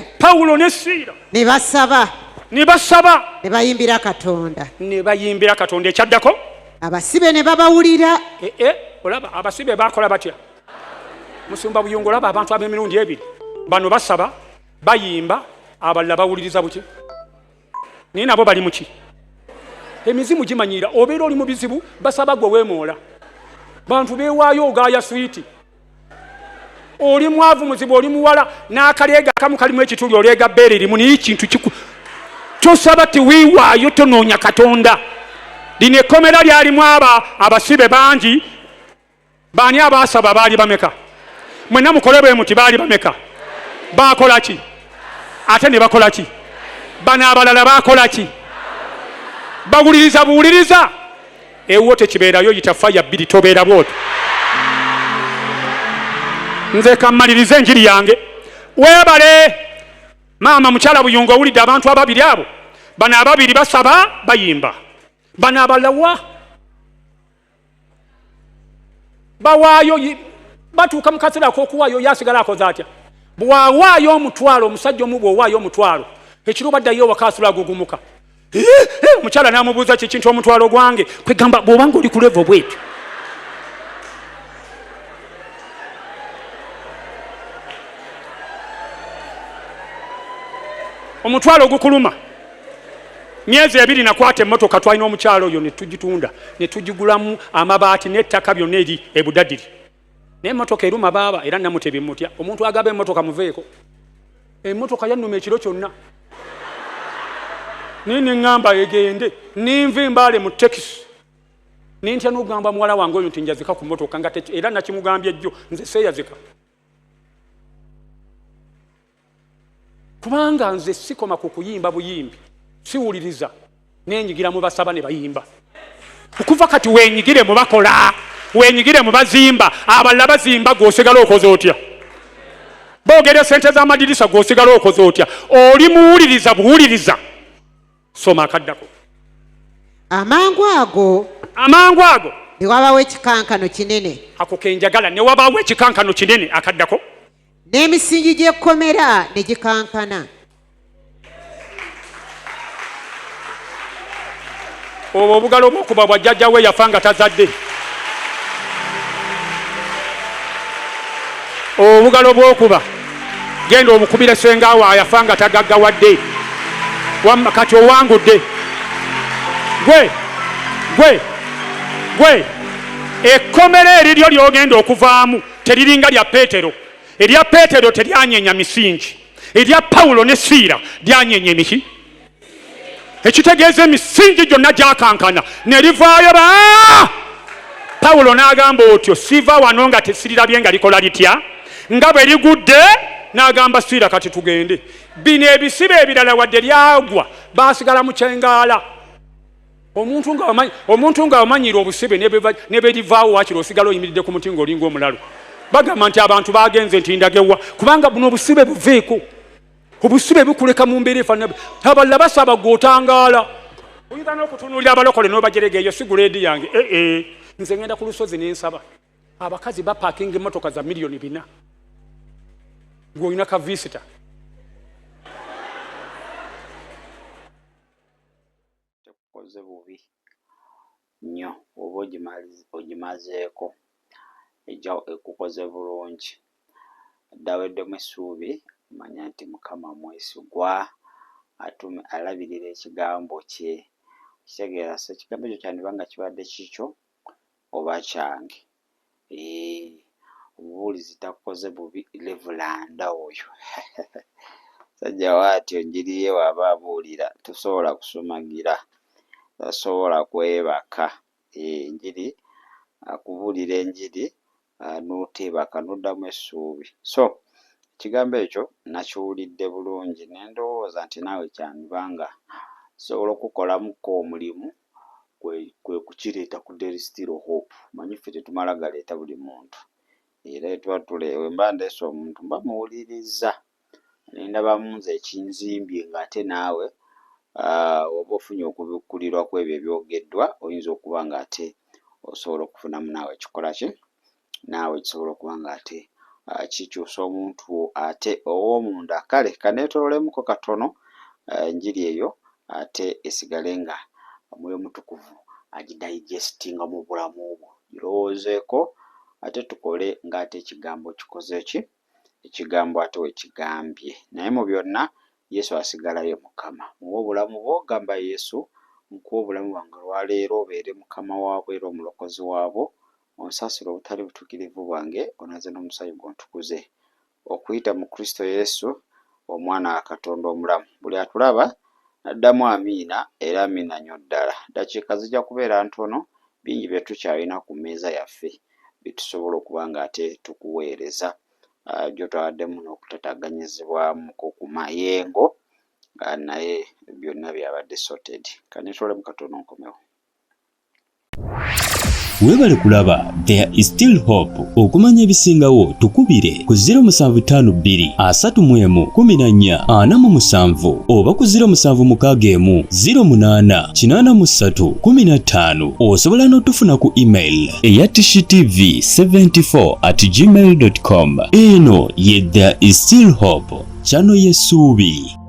E: Ne basaba. Ne bayimbira Katonda.
C: Ekyaddako?
E: Abasibe ne babawulira.
C: Olaba abasibe bakola batya? Musumba Buyungu, olaba abantu ab'emirundi ebiri. Bano basaba, bayimba, abalala bawuliriza buki? Naye nabo bali muki? Emizimu gimanyira, obeera oli mu bizibu, basaba gwe weemoola. Bantu beewaayo ogaaya switi. Oli mwavu muzibu, oli muwala, n'akaleega akamu kalimu ekituli oleega bbeere erimu naye kintu kiku. Tosaba teweewaayo tonoonya Katonda. Lino ekkomera lyalimu abasibe bangi. Baani abaasaba baali bameka? Mwenna mukole bwe muti baali bameka? Baakola ki? Ate ne bakola ki? Bano abalala baakola ki? Bawuliriza buwuliriza. Ewo tekibeerayo yita faya 2 tobeera bwoti. Nze kammalirize enjiri yange. Weebale maama mukyala Buyungu, owulidde abantu ababiri abo? Bano ababiri basaba bayimba. Bano abalawa bawaayo batuuka mu kaseera ak'okuwaayo yasigala akoze atya? Bw'awaayo omutwalo, omusajja omu bw'owaayo omutwalo, ekiro baddayo wakaasula agugumuka. Omukyala n'amubuuza kikintu omutwalo gwange, kwegamba bw'obanga oli ku levo bwetyo. Omutwalo ogukuluma. Myezi 2 nakwata emmotoka twalina omukyalo oyo ne tugitunda ne tugigulamu amabaati n'ettaka byonna eri Ebudadiri. N'emmotoka eruma baaba era namutebye mutya. Omuntu agaba emmotoka muveeko. Emmotoka yannuma ekiro kyonna. Nini ngamba egende ninve mbale mu taxi. Nintya n'ogamba muwala wange oyo nti njazika ku mmotoka nga era nakimugambye jjo nze seeyazika. Kubanga nze sikoma ku kuyimba buyimbi. Siwuliriza nenyigira mu basaba ne bayimba. Okuva kati wenyigire mu bakola, wenyigire mu bazimba, abalala bazimba gwosigala okoze otya? Boogera sente z'amadirisa gwosigala okoze otya? Oli muwuliriza buwuliriza. Soma akaddako.
E: Amangu ago ne wabaawo ekikankano kinene.
C: Ako kenjagala, ne wabaawo ekikankano kinene. Akaddako.
E: N'emisingi gy'ekkomera ne gikankana.
C: Obugalo bw'okuba bwa jjajja we yafa nga tazadde. Obugalo bw'okuba genda obukubire senga wa yafa nga tagaggawadde. Wamma kati owangudde. Gwe ekkomera eriryo ly'ogenda okuvaamu teriringa lya Peetero. erya Peetero teryanyeenya misingi, erya Pawulo ne Siira lyanyeenya emiki. Ekitegeeza emisingi gyonna gyakankana ne livaayo Pawulo n'agamba otyo, siva wano nga tesirirabye nga likola litya, nga bwe ligudde n'agamba Siira kati tugende. Bino ebisibe ebirala wadde lyagwa baasigala mu kyengaala. Omuntu nga amanyira obusibe ne bwe livaawo wakiri osigala oyimiridde ku muti ng'olinga omulalo. Bagamba nti abantu bagenze nti ndagewa kubanga buno obusibe buveeko. Obusibe bukuleka mu mbeera efaanana. Abalala basaba gw'otangaala. Oyinza n'okutunuulira abalokole n'obajerega eyo si guleedi yange. Nze ngenda ku lusozi n'ensaba. Abakazi bapaakinga emmotoka za miliyoni 4. Ng'olina ka visita.
B: Tekukoze bubi nnyo oba ogimazeeko ejja ekukoze bulungi. Ddaweddemu essuubi manya nti Mukama mwesigwa alabirira ekigambo kye. Kitegeeza se ekigambo ekyo kyandibanga kibadde kikyo oba kyange. Omubuulizi takukoze bubi Levulanda oyo. Sajja waatyo enjiri ye waba abuulira tosobola kusumagira, tosobola kwebaka. Enjiri akubuulira enjiri n'oteebaka n'oddamu essuubi. So ekigambo ekyo nakiwulidde bulungi ne ndowooza nti naawe kyandibanga sobola okukolamuko omulimu kwe kukireeta ku Daily Still Hope. Manyi ffe tetumala galeeta buli muntu. Era tuba tuleewe mba ndeese omuntu mba muwuliriza. Nendabamu nze ekinzimbye ng'ate naawe oba ofunye okubikkulirwa ku ebyo ebyogeddwa oyinza okuba ng'ate osobola okufunamu naawe kikola ki? Naawe kisobola okuba ng'ate kikyusa omuntu ate ow'omunda. Kale kaneetololemuko katono enjiri eyo ate esigale nga Mwoyo Mutukuvu agidigestinga mu bulamu bwo. Girowoozeeko ate tukole ng'ate ekigambo kikoze ki? Ekigambo ate we kigambye. Naye mu byonna Yesu asigalayo Mukama. Muwe obulamu bwo gamba Yesu, nkuwa obulamu bwange olwaleero obeere Mukama waabwe era omulokozi waabwo. Onsaasire obutali butuukirivu bwange, onaze n'omusaayi gwo ontukuze. Okuyita mu Kristo Yesu, omwana wa Katonda omulamu. Buli atulaba addamu amiina era amiina nnyo ddala. Dakiika zijja kubeera ntono, bingi bye tukyalina ku mmeeza yaffe bitusobola okuba ng'ate tukuweereza. Gy'otawaddemu n'okutataganyizibwamu ku mayengo naye byonna byabadde sorted. Kaneetole mu katono nkomewo.
A: Weebale kulaba There is Still Hope. Okumanya ebisingawo tukubire ku 0752 31 14 47 oba ku 0761 08 83 15. Osobola n'otufuna ku email eya tshitv74@gmail.com. Eno ye There is Still Hope, channel y'essuubi.